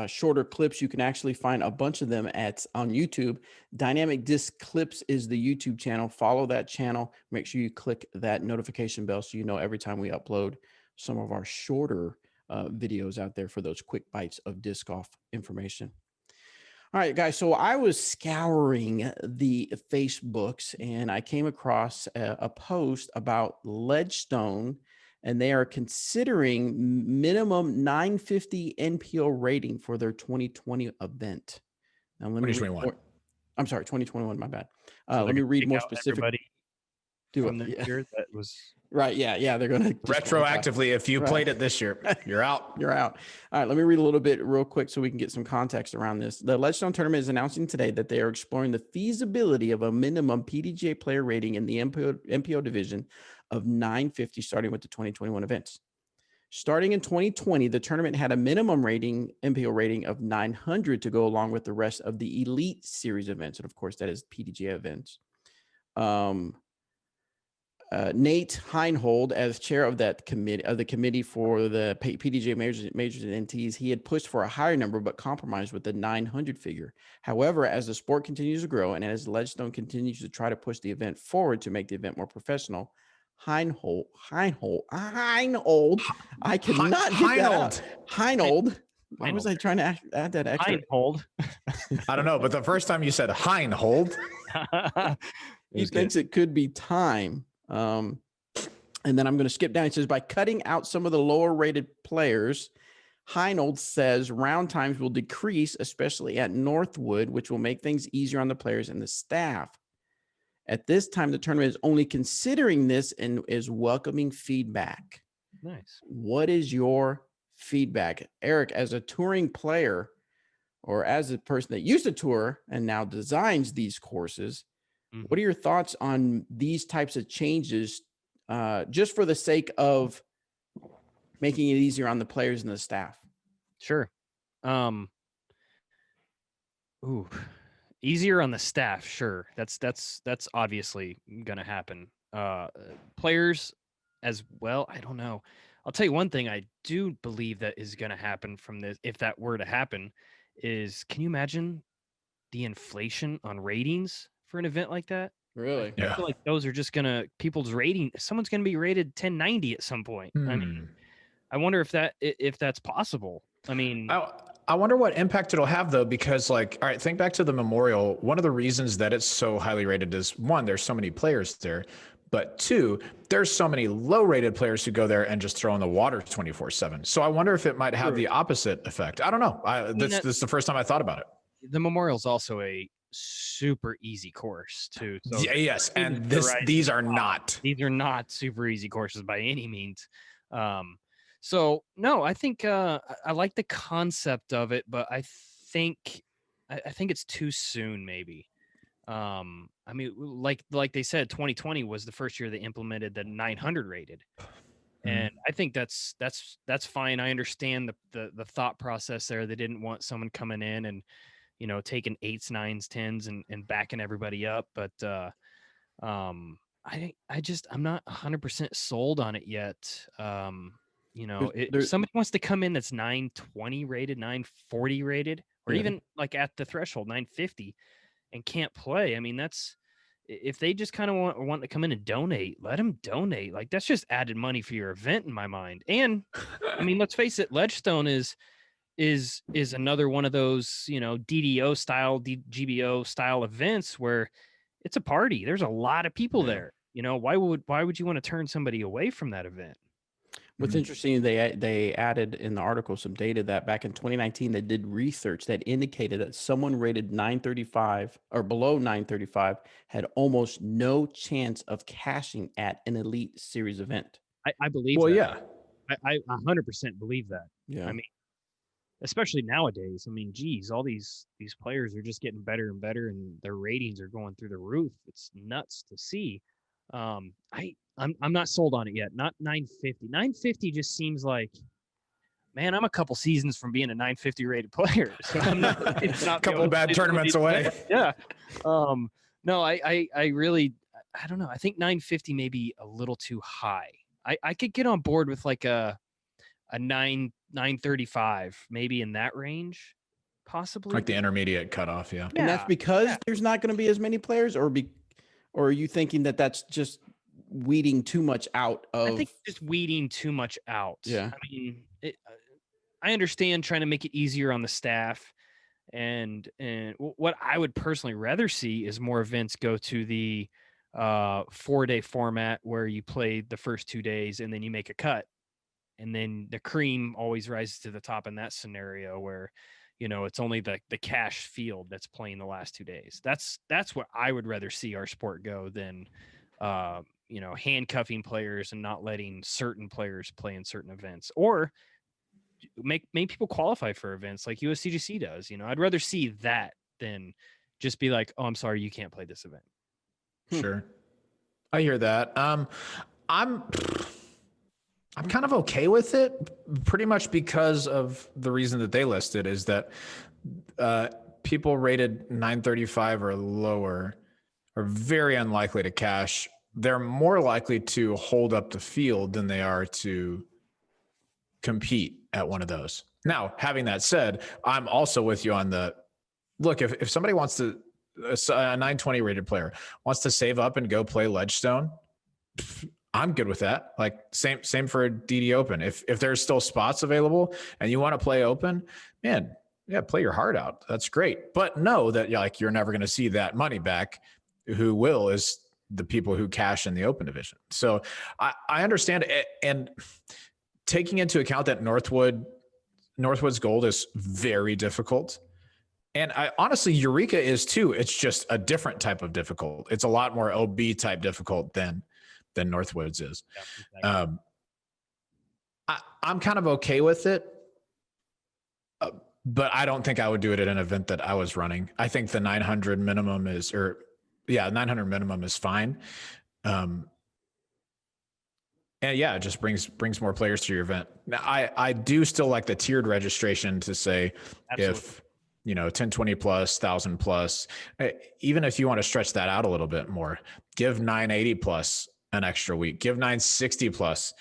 shorter clips, you can actually find a bunch of them on YouTube. Dynamic Disc Clips is the YouTube channel. Follow that channel. Make sure you click that notification bell so you know every time we upload some of our shorter videos out there for those quick bites of disc golf information. All right, guys, so I was scouring the Facebooks and I came across a post about Ledgestone, and they are considering minimum 950 NPO rating for their 2020 event. Now, let me 2021. I'm sorry, 2021, my bad. So Let me read more specific. From the year that was Right, yeah, they're going to Retroactively, if you played it this year, you're out. You're out. All right, let me read a little bit real quick so we can get some context around this. The Ledgestone tournament is announcing today that they are exploring the feasibility of a minimum PDGA player rating in the MPO division of 950 starting with the 2021 events. Starting in 2020, the tournament had a minimum MPO rating of 900 to go along with the rest of the Elite Series events. And of course, that is PDGA events. Nate Heinhold, as chair of that committee of the committee for the PDJ majors and NTs, he had pushed for a higher number but compromised with the 900 figure. However, as the sport continues to grow and as Ledgestone continues to try to push the event forward to make the event more professional, Heinhold, I cannot get that out. Heinhold. Why was I trying to add that extra? Heinhold. I don't know, but the first time you said Heinhold, he thinks it could be time. And then I'm going to skip down. It says, by cutting out some of the lower rated players, Heinold says round times will decrease, especially at Northwood, which will make things easier on the players and the staff. At this time, the tournament is only considering this and is welcoming feedback. Nice. What is your feedback? Eric, as a touring player or as a person that used to tour and now designs these courses, what are your thoughts on these types of changes, just for the sake of making it easier on the players and the staff? Sure. Easier on the staff. Sure. That's obviously going to happen. Players as well. I don't know. I'll tell you one thing I do believe that is going to happen from this, if that were to happen, is can you imagine the inflation on ratings for an event like that? Really? I feel like those are just gonna people's rating. Someone's gonna be rated 1090 at some point. I mean, I wonder if that's possible. I mean, I wonder what impact it'll have though, because like, all right, think back to the Memorial. One of the reasons that it's so highly rated is one, there's so many players there, but two, there's so many low rated players who go there and just throw in the water 24/7. So I wonder if it might have the opposite effect. I don't know. This is the first time I thought about it. The Memorial's also a super easy course too. So yes, and these are not. These are not super easy courses by any means. So no, I think I like the concept of it, but I think it's too soon, maybe. I mean, like they said, 2020 was the first year they implemented the 900 rated. And I think that's fine. I understand the thought process there. They didn't want someone coming in and, you know, taking 8s, 9s, 10s and backing everybody up. But I'm not 100% sold on it yet. You know, if somebody wants to come in that's 920 rated, 940 rated, or even like at the threshold 950 and can't play. I mean, that's, if they just kind of want to come in and donate, let them donate. Like that's just added money for your event in my mind. And I mean, let's face it, Ledgestone is another one of those, you know, DDO style, GBO style events where it's a party. There's a lot of people there. You know, why would you want to turn somebody away from that event? What's interesting, they added in the article some data that back in 2019, they did research that indicated that someone rated 935 or below 935 had almost no chance of cashing at an Elite Series event. I believe well, that. yeah. I 100% believe that. Yeah. I mean, especially nowadays. I mean, geez, all these players are just getting better and better, and their ratings are going through the roof. It's nuts to see. I'm not sold on it yet. Not 950. 950 just seems like, man, I'm a couple seasons from being a 950 rated player. So I'm not, it's not a couple of bad tournaments away. Yeah. No, I really, I don't know. I think 950 may be a little too high. I could get on board with like a 935, maybe in that range, possibly. Like the intermediate cutoff, yeah. And that's because there's not going to be as many players, or are you thinking that that's just weeding too much out of? I think just weeding too much out. Yeah. I mean, I understand trying to make it easier on the staff, and what I would personally rather see is more events go to the 4-day format where you play the first 2 days and then you make a cut, and then the cream always rises to the top in that scenario where, you know, it's only the cash field that's playing the last 2 days. That's what I would rather see our sport go than, you know, handcuffing players and not letting certain players play in certain events, or make people qualify for events like USCGC does. You know, I'd rather see that than just be like, oh, I'm sorry, you can't play this event. Sure. I hear that. I'm kind of okay with it, pretty much because of the reason that they listed is that people rated 935 or lower are very unlikely to cash they're more likely to hold up the field than they are to compete at one of those. Now, having that said, I'm also with you on the look. If somebody wants to, a 920 rated player wants to save up and go play Ledgestone, I'm good with that. Like same for DD Open. If there's still spots available and you want to play Open, man, yeah, play your heart out. That's great. But know that you're never going to see that money back. Who will is the people who cash in the Open division. So I understand it, and taking into account that Northwood's Gold is very difficult. And I honestly, Eureka is too. It's just a different type of difficult. It's a lot more OB type difficult than Northwoods is. Yeah, exactly. I'm kind of okay with it, but I don't think I would do it at an event that I was running. I think the 900 minimum is, 900 minimum is fine. And yeah, it just brings more players to your event. Now, I do still like the tiered registration to say, absolutely, if 1020 plus, 1000 plus, even if you want to stretch that out a little bit more, give 980 plus an extra week, give 960 plus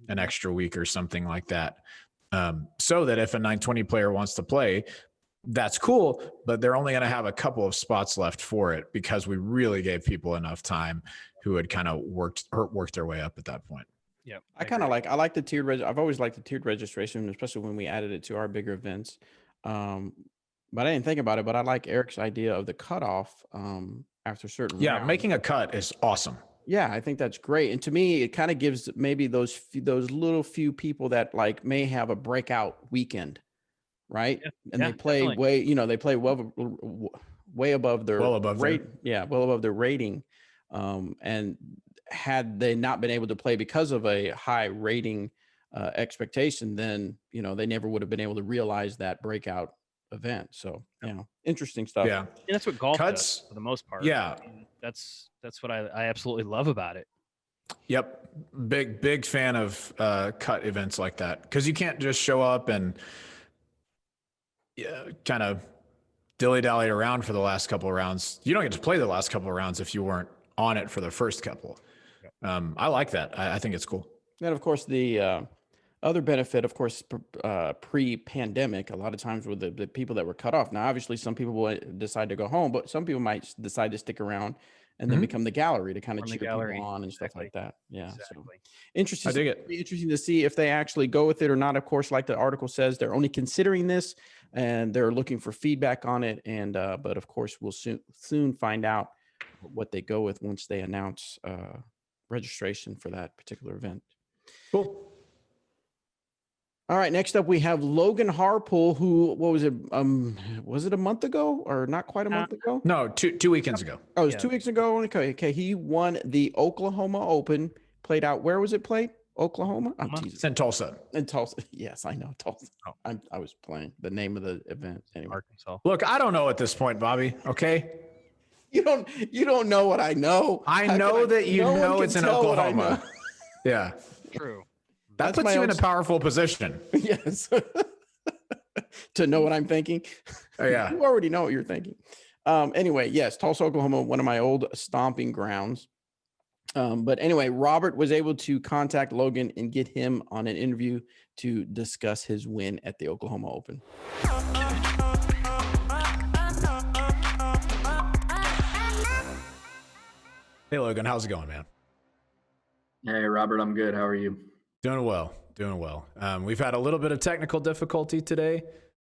an extra week or something like that. So that if a 920 player wants to play, that's cool, but they're only going to have a couple of spots left for it because we really gave people enough time who had kind of worked their way up at that point. Yeah, I like the tiered. I've always liked the tiered registration, especially when we added it to our bigger events. But I didn't think about it. But I like Eric's idea of the cutoff after certain. Yeah, rounds. Making a cut is awesome. Yeah, I think that's great. And to me, it kind of gives maybe those little few people that like may have a breakout weekend, right? Yeah, and they play definitely. They play way above their rate. Yeah, well above their rating. And had they not been able to play because of a high rating expectation, then they never would have been able to realize that breakout event. So interesting stuff. Yeah, that's what golf does for the most part. Yeah, I mean, that's what I absolutely love about it. Yep, big fan of cut events like that, because you can't just show up and kind of dilly-dally around for the last couple of rounds. You don't get to play the last couple of rounds if you weren't on it for the first couple. I like that. I think it's cool. And of course, the other benefit, of course, pre-pandemic, a lot of times with the people that were cut off. Now, obviously, some people will decide to go home, but some people might decide to stick around and then become the gallery to kind of cheer people on and stuff like that. Yeah, exactly. So interesting. I dig it. Interesting to see if they actually go with it or not. Of course, like the article says, they're only considering this and they're looking for feedback on it. And but of course, we'll soon find out what they go with once they announce registration for that particular event. Cool. All right, next up we have Logan Harpool, who, what was it? Was it a month ago or not quite a month ago? No, two weekends ago. Oh, it was 2 weeks ago. Okay. He won the Oklahoma Open, played out. Where was it played? Oklahoma? Oh, it's in Tulsa. In Tulsa. Yes, I know Tulsa. Oh. I was playing the name of the event anyway. Arkansas. Look, I don't know at this point, Bobby. Okay. You don't know what I know. I know that you know it's in Oklahoma. Yeah. True. That puts you in a powerful position. Yes. To know what I'm thinking. Oh, yeah. You already know what you're thinking. Anyway, yes, Tulsa, Oklahoma, one of my old stomping grounds. But anyway, Robert was able to contact Logan and get him on an interview to discuss his win at the Oklahoma Open. Hey, Logan, how's it going, man? Hey, Robert, I'm good. How are you? Doing well. We've had a little bit of technical difficulty today.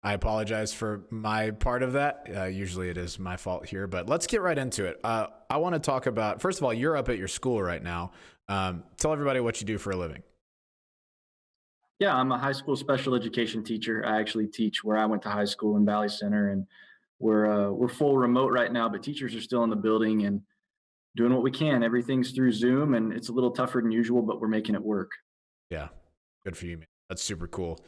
I apologize for my part of that. Usually it is my fault here, but let's get right into it. I want to talk about, first of all, you're up at your school right now. Tell everybody what you do for a living. Yeah, I'm a high school special education teacher. I actually teach where I went to high school in Valley Center, and we're full remote right now, but teachers are still in the building and doing what we can. Everything's through Zoom, and it's a little tougher than usual, but we're making it work. Yeah, good for you, man. That's super cool.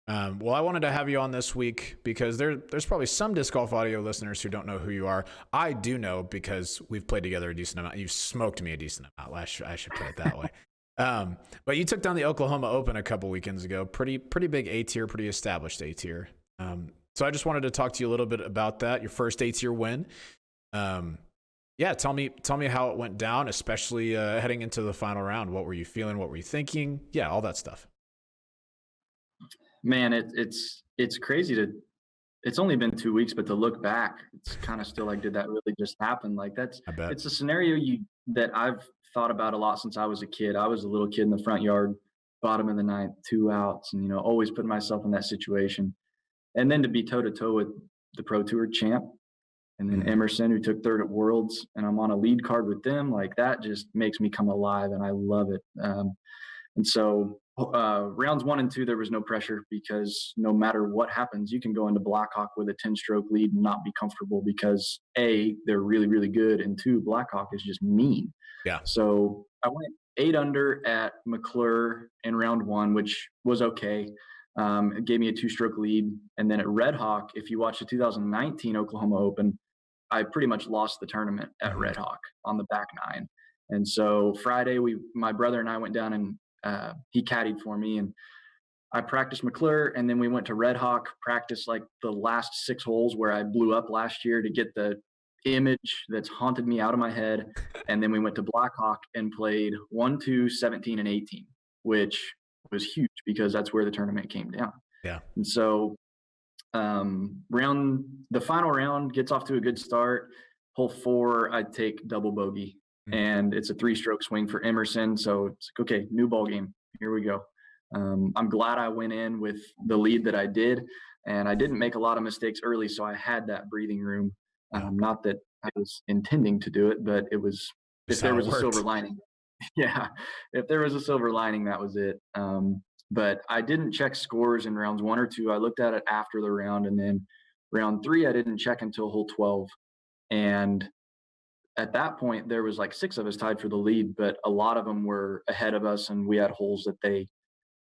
Well, I wanted to have you on this week because there's probably some Disc Golf Audio listeners who don't know who you are. I do know because we've played together a decent amount. You've smoked me a decent amount. I should put it that way. But you took down the Oklahoma Open a couple weekends ago. Pretty big A-tier, pretty established A-tier. So I just wanted to talk to you a little bit about that, your first A-tier win. Yeah, tell me how it went down, especially heading into the final round. What were you feeling? What were you thinking? Yeah, all that stuff. Man, it's crazy to. It's only been 2 weeks, but to look back, it's kind of still like, did that really just happen? Like I bet. it's a scenario that I've thought about a lot since I was a kid. I was a little kid in the front yard, bottom of the ninth, 2 outs, and always putting myself in that situation. And then to be toe to toe with the Pro Tour champ, and then Emerson, who took third at Worlds, and I'm on a lead card with them, like that just makes me come alive, and I love it. And so rounds 1 and 2, there was no pressure because no matter what happens, you can go into Blackhawk with a 10-stroke lead and not be comfortable because A, they're really, really good, and 2, Blackhawk is just mean. Yeah. So I went 8 under at McClure in round 1, which was okay. It gave me a 2-stroke lead. And then at Red Hawk, if you watch the 2019 Oklahoma Open, I pretty much lost the tournament at Red Hawk on the back 9. And so Friday, my brother and I went down and he caddied for me, and I practiced McClure, and then we went to Red Hawk, practiced like the last 6 holes where I blew up last year to get the image that's haunted me out of my head. And then we went to Blackhawk and played 1, 2, 17, and 18, which was huge because that's where the tournament came down. Yeah. And so the final round gets off to a good start. Hole 4, I take double bogey. And it's a 3-stroke swing for Emerson. So it's like, okay, new ball game. Here we go. I'm glad I went in with the lead that I did, and I didn't make a lot of mistakes early, so I had that breathing room. Not that I was intending to do it, but it was. If there was a silver lining, yeah. If there was a silver lining, that was it. But I didn't check scores in rounds 1 or 2. I looked at it after the round, and then round 3 I didn't check until hole 12, and at that point, there was like 6 of us tied for the lead, but a lot of them were ahead of us, and we had holes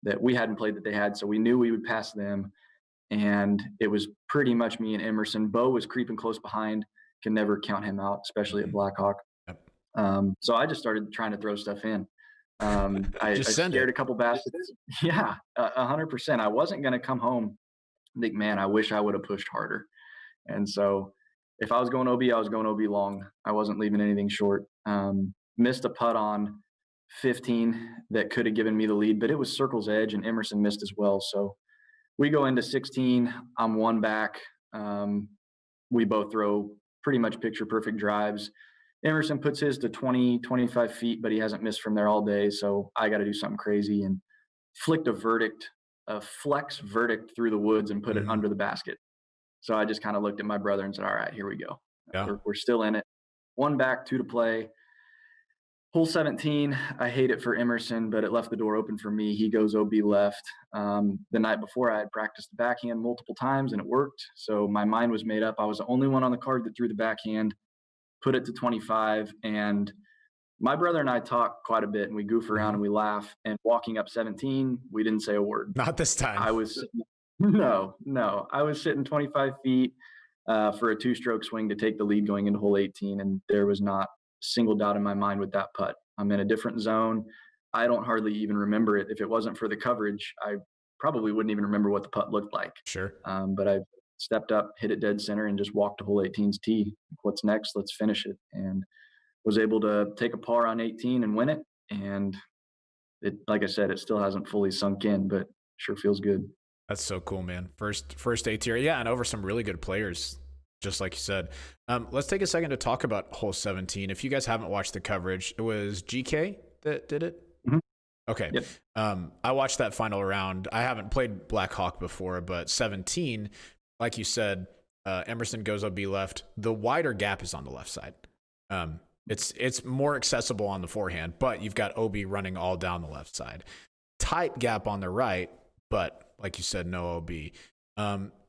that we hadn't played that they had, so we knew we would pass them. And it was pretty much me and Emerson. Bo was creeping close behind, can never count him out, especially at Blackhawk. So I just started trying to throw stuff in. I scared a couple baskets. Yeah, 100%. I wasn't going to come home and think, man, I wish I would have pushed harder. And so if I was going OB, I was going OB long. I wasn't leaving anything short. Missed a putt on 15 that could have given me the lead, but it was circle's edge, and Emerson missed as well. So we go into 16. I'm 1 back. We both throw pretty much picture-perfect drives. Emerson puts his to 20, 25 feet, but he hasn't missed from there all day, so I got to do something crazy and flicked a flex verdict through the woods and put it under the basket. So I just kind of looked at my brother and said, all right, here we go. Yeah. We're still in it. 1 back, 2 to play. Hole 17, I hate it for Emerson, but it left the door open for me. He goes OB left. The night before, I had practiced the backhand multiple times, and it worked. So my mind was made up. I was the only one on the card that threw the backhand, put it to 25. And my brother and I talk quite a bit, and we goof around and we laugh. And walking up 17, we didn't say a word. Not this time. No. I was sitting 25 feet for a 2-stroke swing to take the lead going into hole 18, and there was not a single doubt in my mind with that putt. I'm in a different zone. I don't hardly even remember it. If it wasn't for the coverage, I probably wouldn't even remember what the putt looked like. Sure. But I stepped up, hit it dead center, and just walked to hole 18's tee. What's next? Let's finish it. And was able to take a par on 18 and win it. And it, like I said, it still hasn't fully sunk in, but sure feels good. That's so cool, man. First A tier. Yeah, and over some really good players, just like you said. Let's take a second to talk about hole 17. If you guys haven't watched the coverage, it was GK that did it? Mm-hmm. Okay. Yep. I watched that final round. I haven't played Black Hawk before, but 17, like you said, Emerson goes OB left. The wider gap is on the left side. It's more accessible on the forehand, but you've got OB running all down the left side. Tight gap on the right, but like you said, no OB.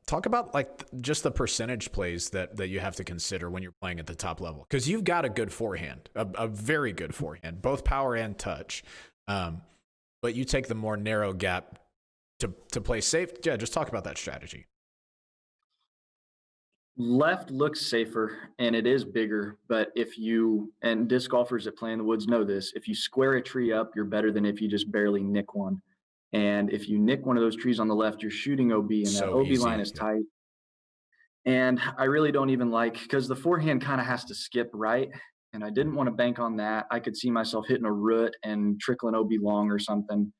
Talk about like just the percentage plays that you have to consider when you're playing at the top level, because you've got a good forehand, a very good forehand, both power and touch. But you take the more narrow gap to play safe. Yeah, just talk about that strategy. Left looks safer and it is bigger, but and disc golfers that play in the woods know this, if you square a tree up, you're better than if you just barely nick one. And if you nick one of those trees on the left, you're shooting OB, and that OB line is tight. And I really don't even like, because the forehand kind of has to skip right. And I didn't want to bank on that. I could see myself hitting a root and trickling OB long or something.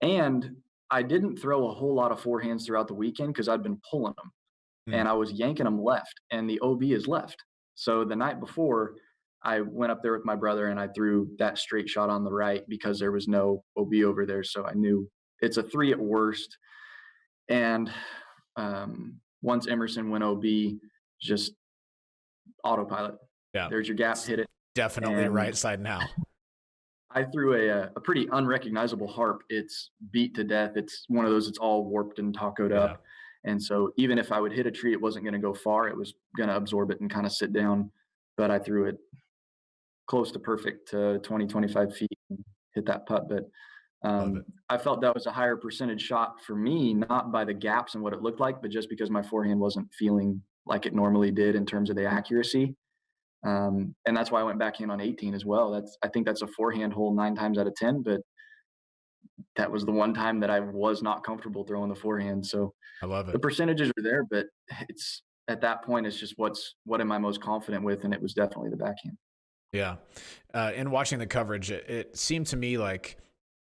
And I didn't throw a whole lot of forehands throughout the weekend because I'd been pulling them and I was yanking them left, and the OB is left. So the night before, I went up there with my brother and I threw that straight shot on the right because there was no OB over there. So I knew it's a 3 at worst. And once Emerson went OB, just autopilot. Yeah. There's your gap, hit it. Definitely And right side now. I threw a pretty unrecognizable harp. It's beat to death. It's one of those, it's all warped and tacoed up. And so even if I would hit a tree, it wasn't going to go far. It was going to absorb it and kind of sit down. But I threw it close to perfect to 20, 25 feet and hit that putt. But I felt that was a higher percentage shot for me, not by the gaps and what it looked like, but just because my forehand wasn't feeling like it normally did in terms of the accuracy. And that's why I went back in on 18 as well. I think that's a forehand hole 9 times out of 10, but that was the one time that I was not comfortable throwing the forehand. So I love it. The percentages are there, but it's at that point, it's just what am I most confident with? And it was definitely the backhand. Yeah. In watching the coverage, it seemed to me like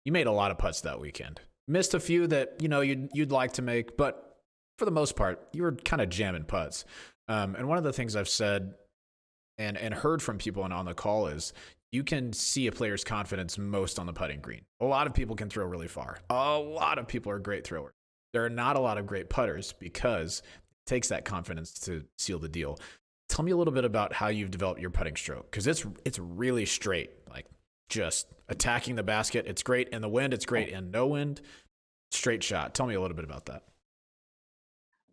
you made a lot of putts that weekend. Missed a few that, you'd like to make, but for the most part, you were kind of jamming putts. And one of the things I've said and heard from people on the call is you can see a player's confidence most on the putting green. A lot of people can throw really far. A lot of people are great throwers. There are not a lot of great putters because it takes that confidence to seal the deal. Tell me a little bit about how you've developed your putting stroke, because it's really straight, like just attacking the basket. It's great in the wind. It's great in no wind. Straight shot. Tell me a little bit about that.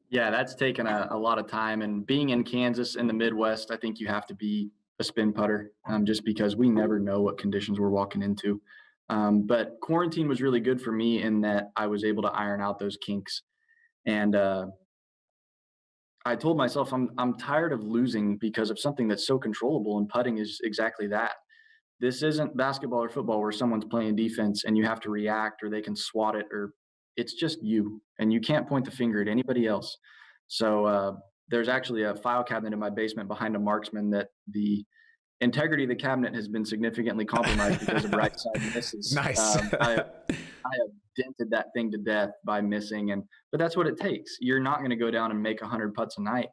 Yeah, that's taken a lot of time. And being in Kansas in the Midwest, I think you have to be a spin putter just because we never know what conditions we're walking into. But quarantine was really good for me in that I was able to iron out those kinks. And I told myself I'm tired of losing because of something that's so controllable, and putting is exactly that. This isn't basketball or football where someone's playing defense and you have to react or they can swat it, or it's just you and you can't point the finger at anybody else. So there's actually a file cabinet in my basement behind a marksman that the integrity of the cabinet has been significantly compromised because of right side misses. Nice. I have dented that thing to death by missing, but that's what it takes. You're not going to go down and make 100 putts a night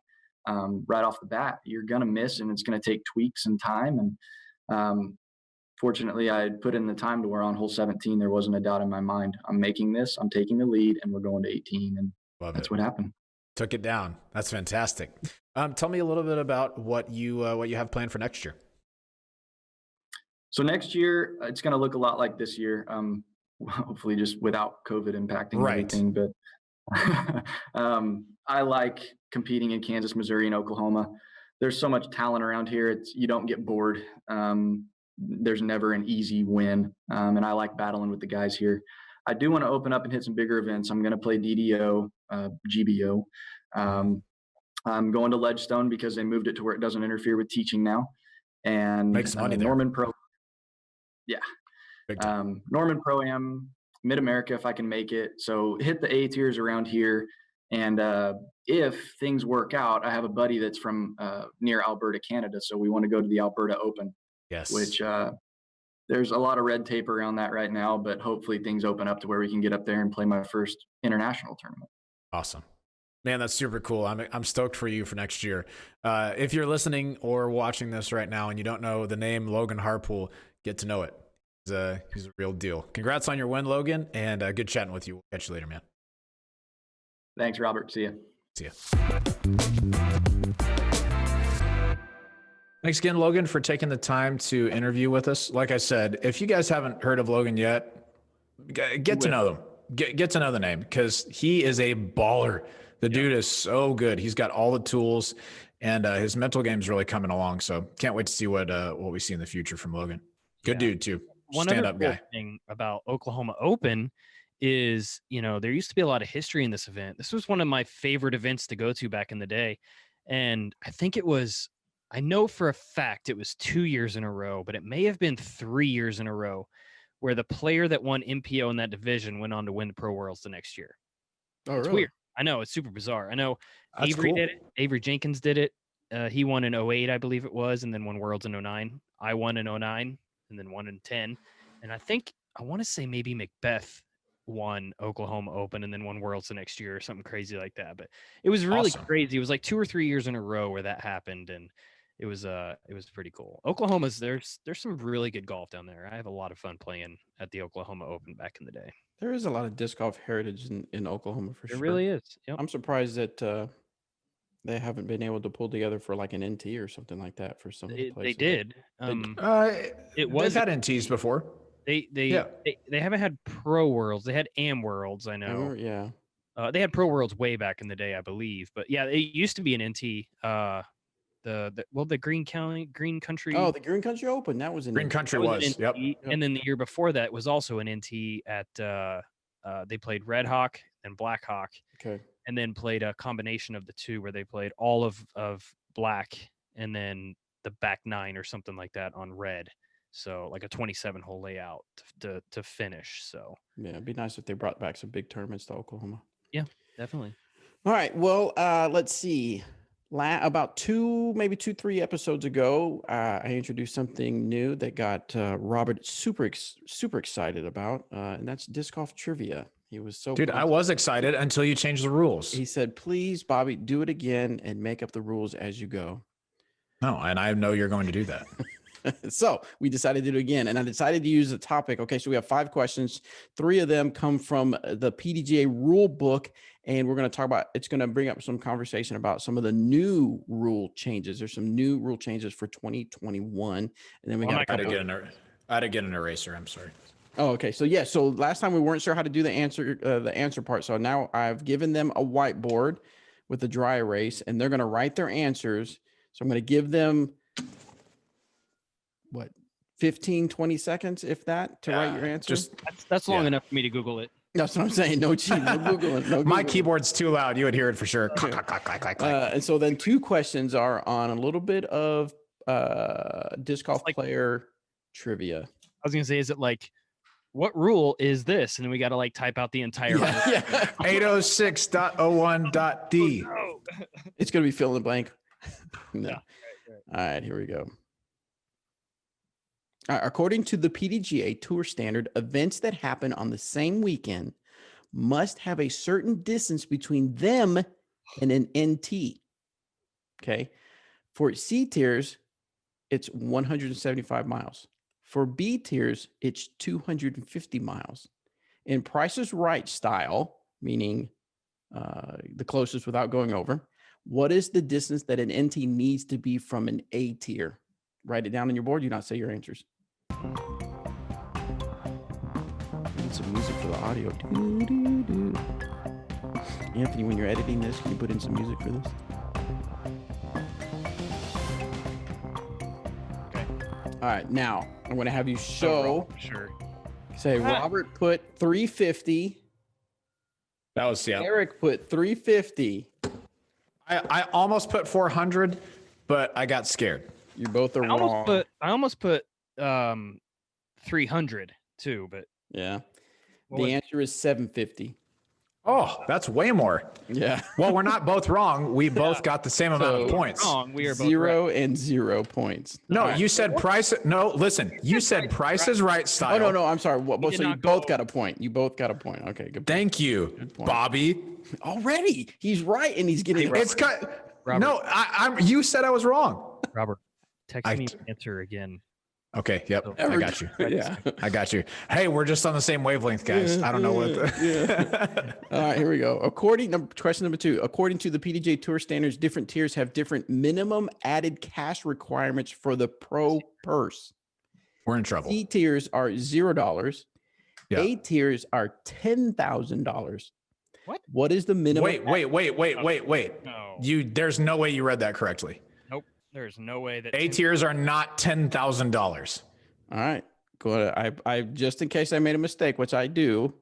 right off the bat. You're going to miss, and it's going to take tweaks and time. And fortunately, I had put in the time to where on hole 17 there wasn't a doubt in my mind. I'm making this. I'm taking the lead, and we're going to 18, and that's what happened. Took it down. That's fantastic. Tell me a little bit about what you have planned for next year. So next year, it's going to look a lot like this year. Hopefully just without COVID impacting everything. But I like competing in Kansas, Missouri, and Oklahoma. There's so much talent around here. You don't get bored. There's never an easy win. And I like battling with the guys here. I do want to open up and hit some bigger events. I'm going to play DDO, GBO. I'm going to Ledgestone because they moved it to where it doesn't interfere with teaching now. And makes money there. Norman Pro. Yeah. Norman Pro-Am, Mid-America if I can make it. So hit the A tiers around here. And if things work out, I have a buddy that's from near Alberta, Canada. So we want to go to the Alberta Open. Yes. Which there's a lot of red tape around that right now, but hopefully things open up to where we can get up there and play my first international tournament. Awesome. Man, that's super cool. I'm stoked for you for next year. If you're listening or watching this right now and you don't know the name Logan Harpool, get to know it. He's a real deal. Congrats on your win, Logan, and good chatting with you. We'll catch you later, man. Thanks, Robert. See ya. See ya. Thanks again, Logan, for taking the time to interview with us. Like I said, if you guys haven't heard of Logan yet, get to know them. Get to know the name because he is a baller. The dude is so good. He's got all the tools, and his mental game is really coming along. So can't wait to see what we see in the future from Logan. Good dude too. One Stand-up other cool guy. thing about Oklahoma Open is, there used to be a lot of history in this event. This was one of my favorite events to go to back in the day. And I know for a fact it was 2 years in a row, but it may have been 3 years in a row where the player that won MPO in that division went on to win the Pro Worlds the next year. Oh, It's really? weird. I know it's super bizarre. I know That's Avery cool. did it. Avery Jenkins did it. He won in 08, I believe it was, and then won Worlds in 09. I won in 09 and then won in 10. And I want to say maybe Macbeth won Oklahoma Open and then won Worlds the next year or something crazy like that. But it was really Awesome. crazy. It was like 2 or 3 years in a row where that happened, and it was pretty cool. Oklahoma's there's some really good golf down there. I have a lot of fun playing at the Oklahoma Open back in the day. There is a lot of disc golf heritage in Oklahoma for There sure. really is. Yep. I'm surprised that they haven't been able to pull together for like an NT or something like that for some of the They places. did. It was- was had NTs before. They haven't had Pro Worlds. They had Am Worlds, I I know. remember, yeah. They had Pro Worlds way back in the day, I believe. But yeah, it used to be an NT. The Green Country. Oh, the Green Country Open. That was in Green NT. Country that was. an NT, and then the year before that was also an NT at. They played Red Hawk and Black Hawk, Okay. and then played a combination of the two where they played all of Black and then the back 9 or something like that on Red. So like a 27-hole layout to finish. So Yeah, it'd be nice if they brought back some big tournaments to Oklahoma. definitely. All right. Well, let's see. About 3 episodes ago, I introduced something new that got Robert super excited about, and that's disc golf trivia. He was so Dude, I pumped. was excited until you changed the rules. He said, "Please, Bobby, do it again and make up the rules as you go." No, and I know you're going to do that. So we decided to do it again, and I decided to use a topic. Okay, so we have 5 questions. 3 of them come from the PDGA rule book, and we're going to talk about. It's going to bring up some conversation about some of the new rule changes. There's some new rule changes for 2021, and then we got a I had couple. to get an eraser. I'm sorry. Oh, okay. So yeah, so last time we weren't sure how to do the answer part. So now I've given them a whiteboard with a dry erase, and they're going to write their answers. So I'm going to give them 15, 20 seconds, if that, to write your answer. That's long enough for me to Google it. That's what I'm saying. No cheating, no Googling. No My Googling. keyboard's too loud. You would hear it for sure. Okay. Clack, clack, clack, clack, clack. And so then 2 questions are on a little bit of disc golf like- player trivia. I was gonna say, is it like, what rule is this? And then we got to like type out the entire. Yeah. 806.01.d. Oh. It's going to be fill in the blank. No. Yeah, All right, here we go. All right, according to the PDGA Tour Standard, events that happen on the same weekend must have a certain distance between them and an NT. Okay. For C tiers, it's 175 miles. For B tiers, it's 250 miles. In Price is Right style, meaning the closest without going over, what is the distance that an NT needs to be from an A tier? Write it down on your board. Do not say your answers. Need some music for the audio. Doo-doo-doo. Anthony, when you're editing this, can you put in some music for this? Okay. All right, now I'm going to have you show. Sure. Say Robert put 350. That was Eric put 350. I almost put 400, but I got scared. You both are I wrong. almost put 300 too, but Yeah. What The was- answer is 750. Oh, that's way more. Yeah. Well, we're not both wrong. We both got the same amount of So- points. wrong. We are both 0 and 0 points. No, All right. you said price. No, listen, you said Price is Right style. Oh, no, I'm sorry. Well, did so you not both go- got a point. You both got a point. Okay, good. Thank you, point. Bobby. Already, he's right, and he's getting It's cut. Robert. No, I'm. You said I was wrong. Robert, text I- me the answer again. Okay. Yep. I Every got you. Yeah. I got you. Hey, we're just on the same wavelength, guys. I don't know what. All right, here we go. Question number 2. According to the PDJ Tour standards, different tiers have different minimum added cash requirements for the pro purse. We're in trouble. C tiers are $0. Yeah. A tiers are $10,000. What? What is the minimum? Wait. No. There's no way you read that correctly. Nope. There's no way that A tiers are not $10,000. All right. Go ahead. I just in case I made a mistake, which I do.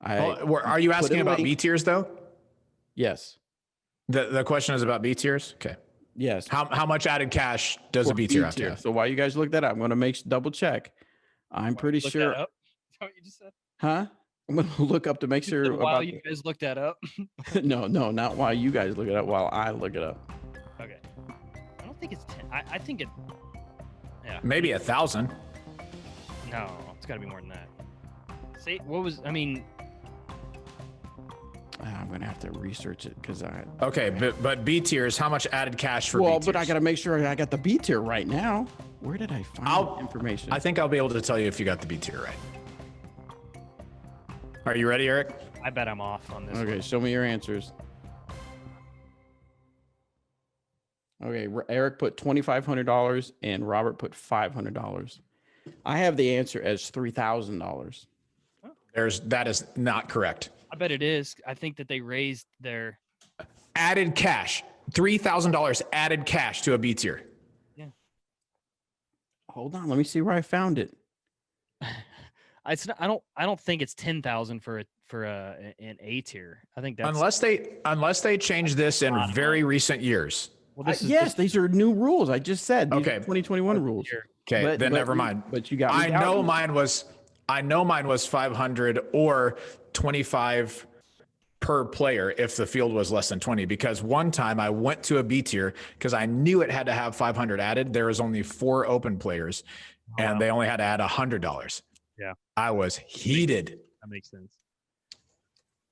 Are you put asking it about away. B tiers though? Yes. The question is about B tiers. Okay. Yes. How much added cash does For a B tier have to? So while you guys look that up, I'm going to double check. I'm pretty Look sure. that up? Is that what you just said? Huh? I'm gonna look up to make sure While about. you guys look that up. No, not while you guys look it up. While I look it up. Okay. I don't think it's 10. I think it. Yeah. Maybe 1,000. No, it's got to be more than that. Say what was? I mean, I'm gonna have to research it because I. Okay, but B tier is how much added cash for Well, B but I tiers? gotta make sure I got the B tier right now. Where did I find the information? I think I'll be able to tell you if you got the B tier right. Are you ready, Eric? I bet I'm off on this. Okay, show me your answers. Okay, Eric put $2,500 and Robert put $500. I have the answer as $3,000. That is not correct. I bet it is. I think that they raised their. Added cash, $3,000 added cash to a B tier. Hold on, let me see where I found it. It's not. I don't think it's 10,000 for an A tier. I think that's Unless they change this in very recent years. well. This is Yes, these are new rules. I just said these are Okay. 2021 rules. Okay, then never mind. But you got. me I down. know mine was 500 or 25 per player if the field was less than 20, because one time I went to a B tier because I knew it had to have 500 added. There was only 4 open players and they only had to add $100. Yeah. I was heated. That makes sense.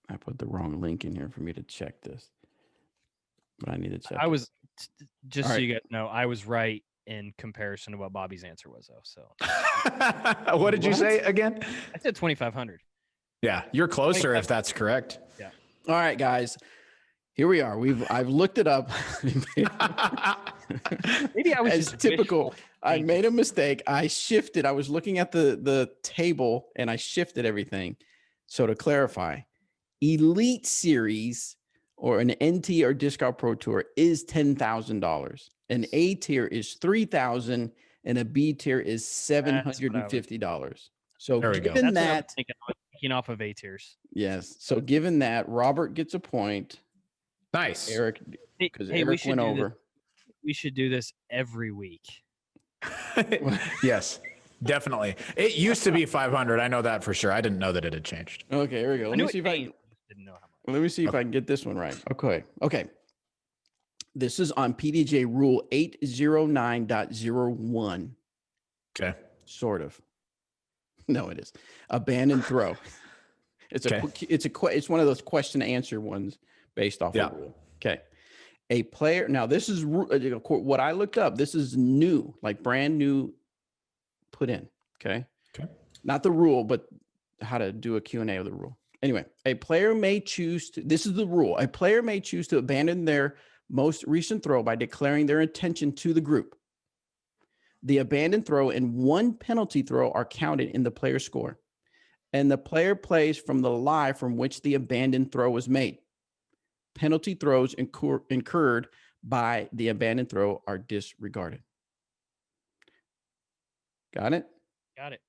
I put the wrong link in here for me to check this. But I need to check. I was just All so right. you guys know, I was right in comparison to what Bobby's answer was, though. So What did you What? say again? I said 2,500. Yeah, you're closer if that's correct. All right, guys. Here we are. I've looked it up. Maybe I was As just typical. wishful I thinking. made a mistake. I shifted. I was looking at the table and I shifted everything. So to clarify, Elite Series or an NT or Disc Golf Pro Tour is $10,000. An A tier is $3,000 and a B tier is $750. So There we go. given That's what I was that, thinking. I was thinking off of A tiers. yes. So given that, Robert gets a point. Nice. Eric, Hey, because we Eric should went do this- over. We should do this every week. Yes, definitely. It used to be 500. I know that for sure. I didn't know that it had changed. Okay, here we go. I Let knew me it see if I changed, didn't know how much. let me see if I can get this one right. Okay. This is on PDJ rule 809.01. Okay. Sort of. No, it is. Abandon throw. It's Okay. it's one of those question answer ones based off Yeah. of rule. Okay. A player. Now this is what I looked up. This is new, like brand new put in. Okay. Okay. Not the rule, but how to do a Q&A of the rule. Anyway, a player may choose to, this is the rule. A player may choose to abandon their most recent throw by declaring their intention to the group. The abandoned throw and one penalty throw are counted in the player's score. And the player plays from the lie from which the abandoned throw was made. Penalty throws incurred by the abandoned throw are disregarded. Got it? Got it.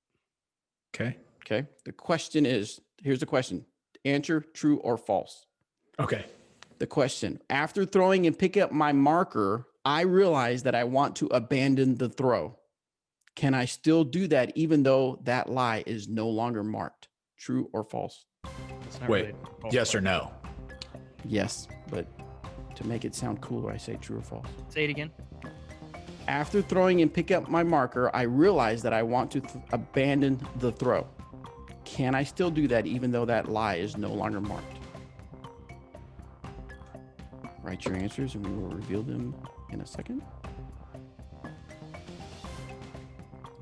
Okay. Okay. The question is, here's the question. Answer true or false. Okay. The question, after throwing and picking up my marker, I realize that I want to abandon the throw. Can I still do that even though that lie is no longer marked? True or false? It's not Wait, really a yes or no? Yes, but to make it sound cooler, I say true or false. Say it again. After throwing and pick up my marker, I realize that I want to abandon the throw. Can I still do that even though that lie is no longer marked? Write your answers and we will reveal them in a second.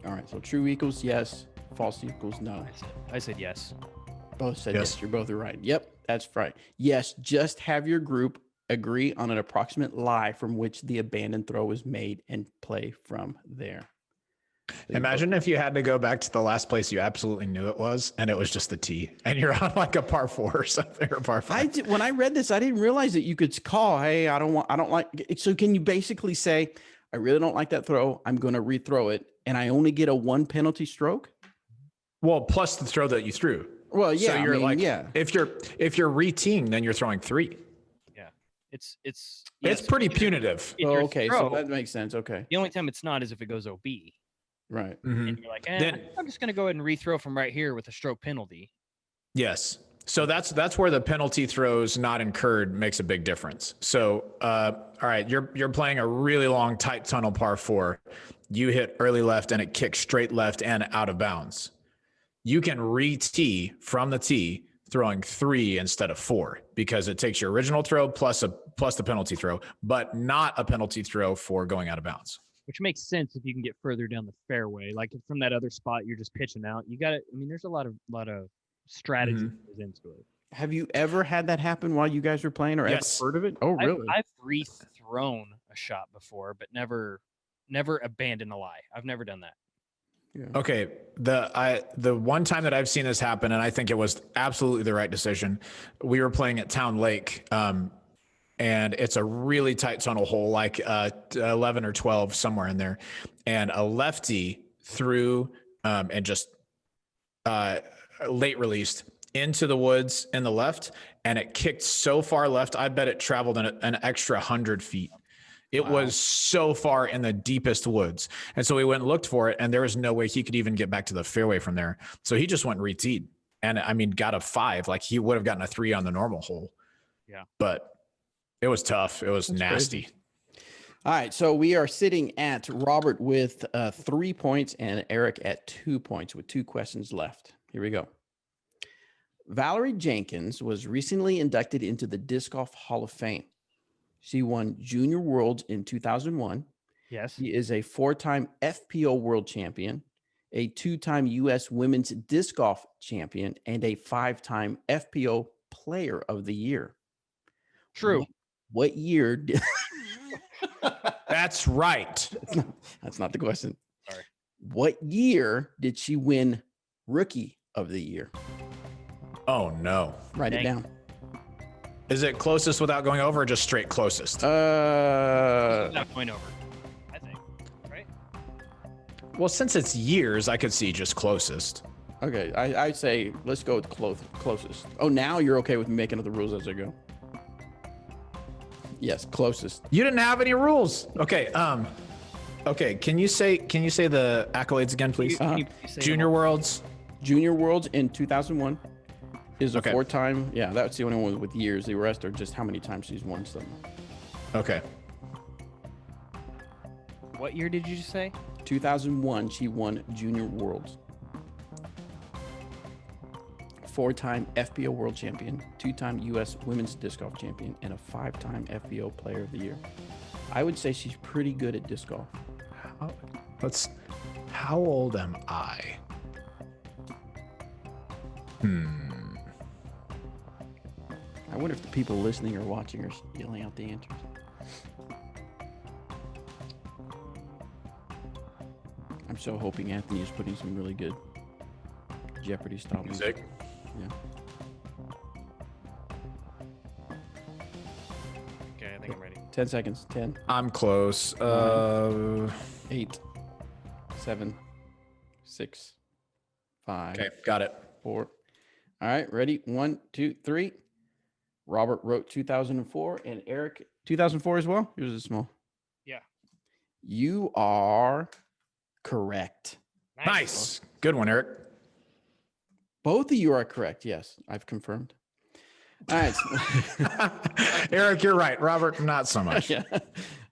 All right, so true equals yes, false equals no. I said yes. Both said Yes. yes. You're both right. Yep, that's right. Yes, just have your group agree on an approximate lie from which the abandoned throw was made and play from there. So you Imagine if you had to go back to the last place you absolutely knew it was, and it was just the tee, and you're on like a par 4 or something, or par 5. when I read this, I didn't realize that you could call, hey, I don't like. So can you basically say, I really don't like that throw. I'm going to rethrow it, and I only get a 1 penalty stroke? Well, plus the throw that you threw. Well, yeah, So I you're mean, like, yeah. if you're reteeing, then you're throwing 3. It's It's yes, pretty if punitive. your Okay, throw, so that makes sense. Okay, the only time it's not is if it goes OB. right. Mhm. And you're like, Then- I'm just going to go ahead and rethrow from right here with a stroke penalty. Yes. So that's where the penalty throws not incurred makes a big difference. So, all right, you're playing a really long tight tunnel par 4. You hit early left and it kicks straight left and out of bounds. You can re-tee from the tee, throwing 3 instead of 4 because it takes your original throw plus the penalty throw, but not a penalty throw for going out of bounds. Which makes sense if you can get further down the fairway. Like from that other spot, you're just pitching out. You got to. I mean, there's a lot of strategy that goes into it. Have you ever had that happen while you guys were playing, or Yes. ever heard of it? Oh, really? I've rethrown a shot before, but never abandoned a lie. I've never done that. Yeah. Okay, the one time that I've seen this happen, and I think it was absolutely the right decision. We were playing at Town Lake, and it's a really tight tunnel hole, like 11 or 12 somewhere in there, and a lefty threw and just late released into the woods in the left, and it kicked so far left. I bet it traveled an extra 100 feet. It was so far in the deepest woods. And so we went and looked for it, and there was no way he could even get back to the fairway from there. So he just went and re-teed. And I mean, got a 5. Like he would have gotten a 3 on the normal hole. Yeah. But it was tough. It was nasty. Crazy. All right. So we are sitting at Robert with 3 points and Eric at 2 points with 2 questions left. Here we go. Valerie Jenkins was recently inducted into the Disc Golf Hall of Fame. She won Junior Worlds in 2001. Yes. She is a 4-time FPO World Champion, a 2-time U.S. Women's Disc Golf Champion, and a 5-time FPO Player of the Year. True. What year did... That's right. That's not the question. Sorry. What year did she win Rookie of the Year? Oh, no. Write it down. Is it closest without going over or just straight closest? Not going over, I think. Right? Well, since it's years, I could see just closest. Okay, I'd say let's go with closest. Oh, now you're okay with me making up the rules as I go? Yes, closest. You didn't have any rules. Okay. Okay. Can you say the accolades again, please? Can you say Junior Worlds. Junior Worlds in 2001 is a Okay. 4-time. Yeah, that's the only one with years. The rest are just how many times she's won something. Okay. What year did you say? 2001, she won Junior Worlds. 4-time FBO World Champion, 2-time U.S. Women's Disc Golf Champion, and a 5-time FBO Player of the Year. I would say she's pretty good at disc golf. How old am I? I wonder if the people listening or watching are yelling out the answers. I'm so hoping Anthony is putting some really good Jeopardy style music. Yeah. Okay, I think I'm ready. 10 seconds. 10, I'm close. 8, 7, 6, 5, Okay, got it. 4. All right, ready? 1, 2, 3. Robert wrote 2004 and Eric 2004 as well. Yours is small. Yeah. You are correct. Nice. Good one, Eric. Both of you are correct. Yes, I've confirmed. All right. Eric, you're right. Robert, not so much. Yeah.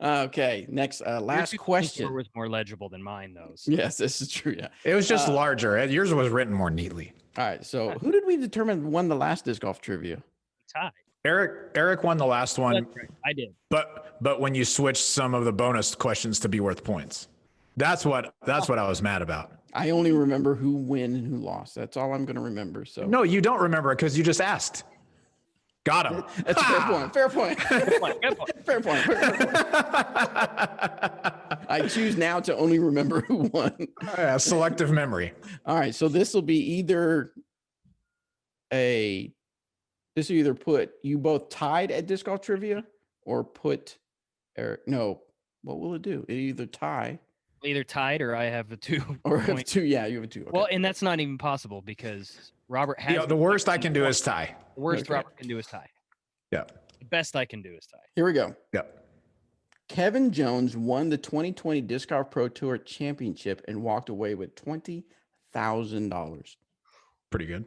Okay. Next, last question. Was more legible than mine, though. So. Yes, this is true. Yeah. It was just larger. Yours was written more neatly. All right. So, who did we determine won the last disc golf trivia? Tie. Eric won the last one. That's right. I did. But when you switched some of the bonus questions to be worth points, that's what I was mad about. I only remember who won and who lost. That's all I'm going to remember. So No, you don't remember it because you just asked. Got him. that's a fair point. Fair point. Good point. Good point. Fair point. I choose now to only remember who won. Yeah, selective memory. All right. So this will be either put you both tied at disc golf trivia or put Eric. No, what will it do? It either tie Either tied or I have a 2 or have point. 2. Yeah, you have a 2. Okay. Well, and that's not even possible because Robert has The worst I can do is tie. the worst Okay. Robert can do is tie. Yeah. The best I can do is tie. Here we go. Yeah. Kevin Jones won the 2020 Disc Golf Pro Tour Championship and walked away with $20,000. Pretty good.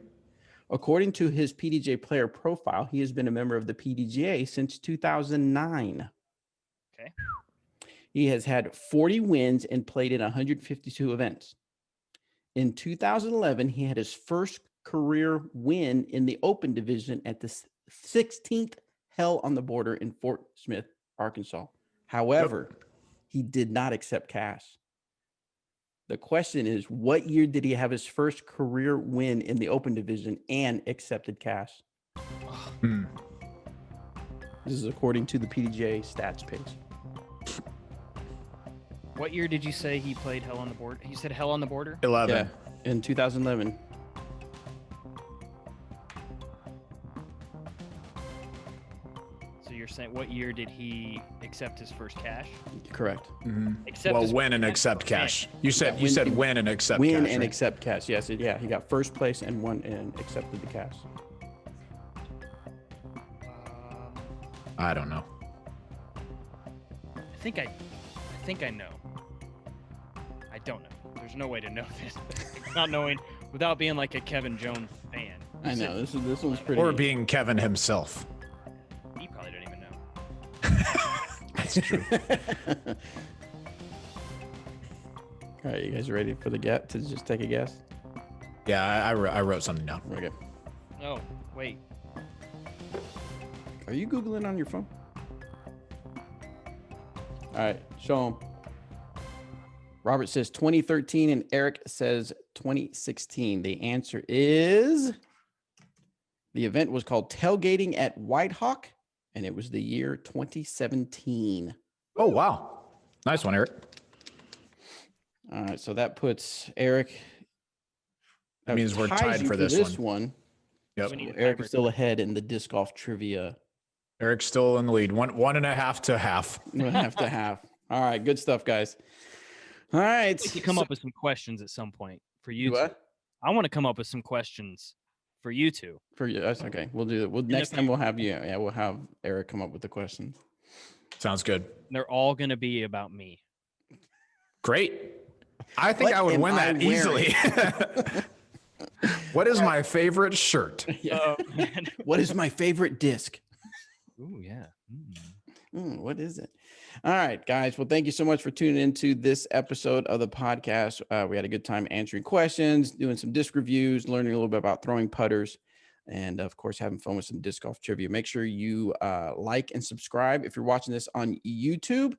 According to his PDGA player profile, he has been a member of the PDGA since 2009. Okay. He has had 40 wins and played in 152 events. In 2011, he had his first career win in the Open division at the 16th Hell on the Border in Fort Smith, Arkansas. However, he did not accept cash. The question is, what year did he have his first career win in the Open division and accepted cash? This is according to the PDGA stats page. What year did you say he played Hell on the Border? You said Hell on the Border? 11. Yeah, in 2011. So you're saying what year did he accept his first cash? Correct. Accept Well, his win first and cash accept or cash. win? You said win and accept Win cash. and right? accept cash. Yes, yeah, he got first place and won and accepted the cash. I don't know. I think I know. I don't know. There's no way to know this. Not knowing without being like a Kevin Jones fan. I know this one's pretty. Or being Kevin himself. He probably don't even know. That's true. All right, you guys ready for the get to just take a guess? Yeah, I wrote something down. Okay. Oh, wait. Are you Googling on your phone? All right, show him. Robert says 2013 and Eric says 2016. The answer is the event was called Tailgating at Whitehawk, and it was the year 2017. Oh, wow. Nice one, Eric. All right, so that puts Eric. That means we're ties tied you for this one. Yep. We need a Eric is tiebreaker. still ahead in the disc golf trivia. Eric's still in the lead. One and a half to half. Half to half. All right, good stuff, guys. All right. To come up with some questions at some point for you. What? Two. I want to come up with some questions for you two. For you, that's okay. We'll do that. Well, next time we'll have you. Yeah, we'll have Eric come up with the questions. Sounds good. They're all going to be about me. Great. I think What I would am win I that easily. What is my favorite shirt? Yeah. Man. What is my favorite disc? Ooh, yeah. What is it? All right, guys. Well, thank you so much for tuning into this episode of the podcast. We had a good time answering questions, doing some disc reviews, learning a little bit about throwing putters, and of course, having fun with some disc golf trivia. Make sure you like and subscribe if you're watching this on YouTube.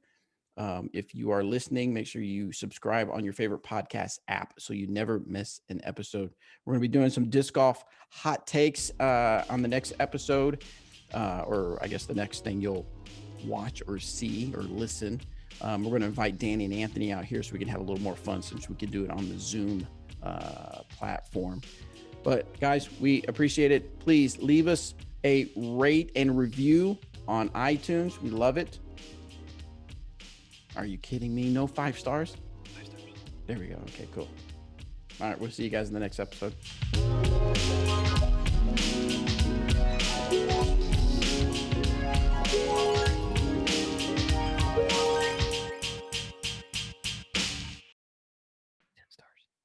If you are listening, make sure you subscribe on your favorite podcast app so you never miss an episode. We're going to be doing some disc golf hot takes on the next episode, or I guess the next thing you'll watch or see or listen. We're going to invite Danny and Anthony out here so we can have a little more fun since we can do it on the Zoom platform. But guys, we appreciate it. Please leave us a rate and review on iTunes. We love it. Are you kidding me? No 5 stars? 5 stars. There we go. Okay, cool. All right, we'll see you guys in the next episode.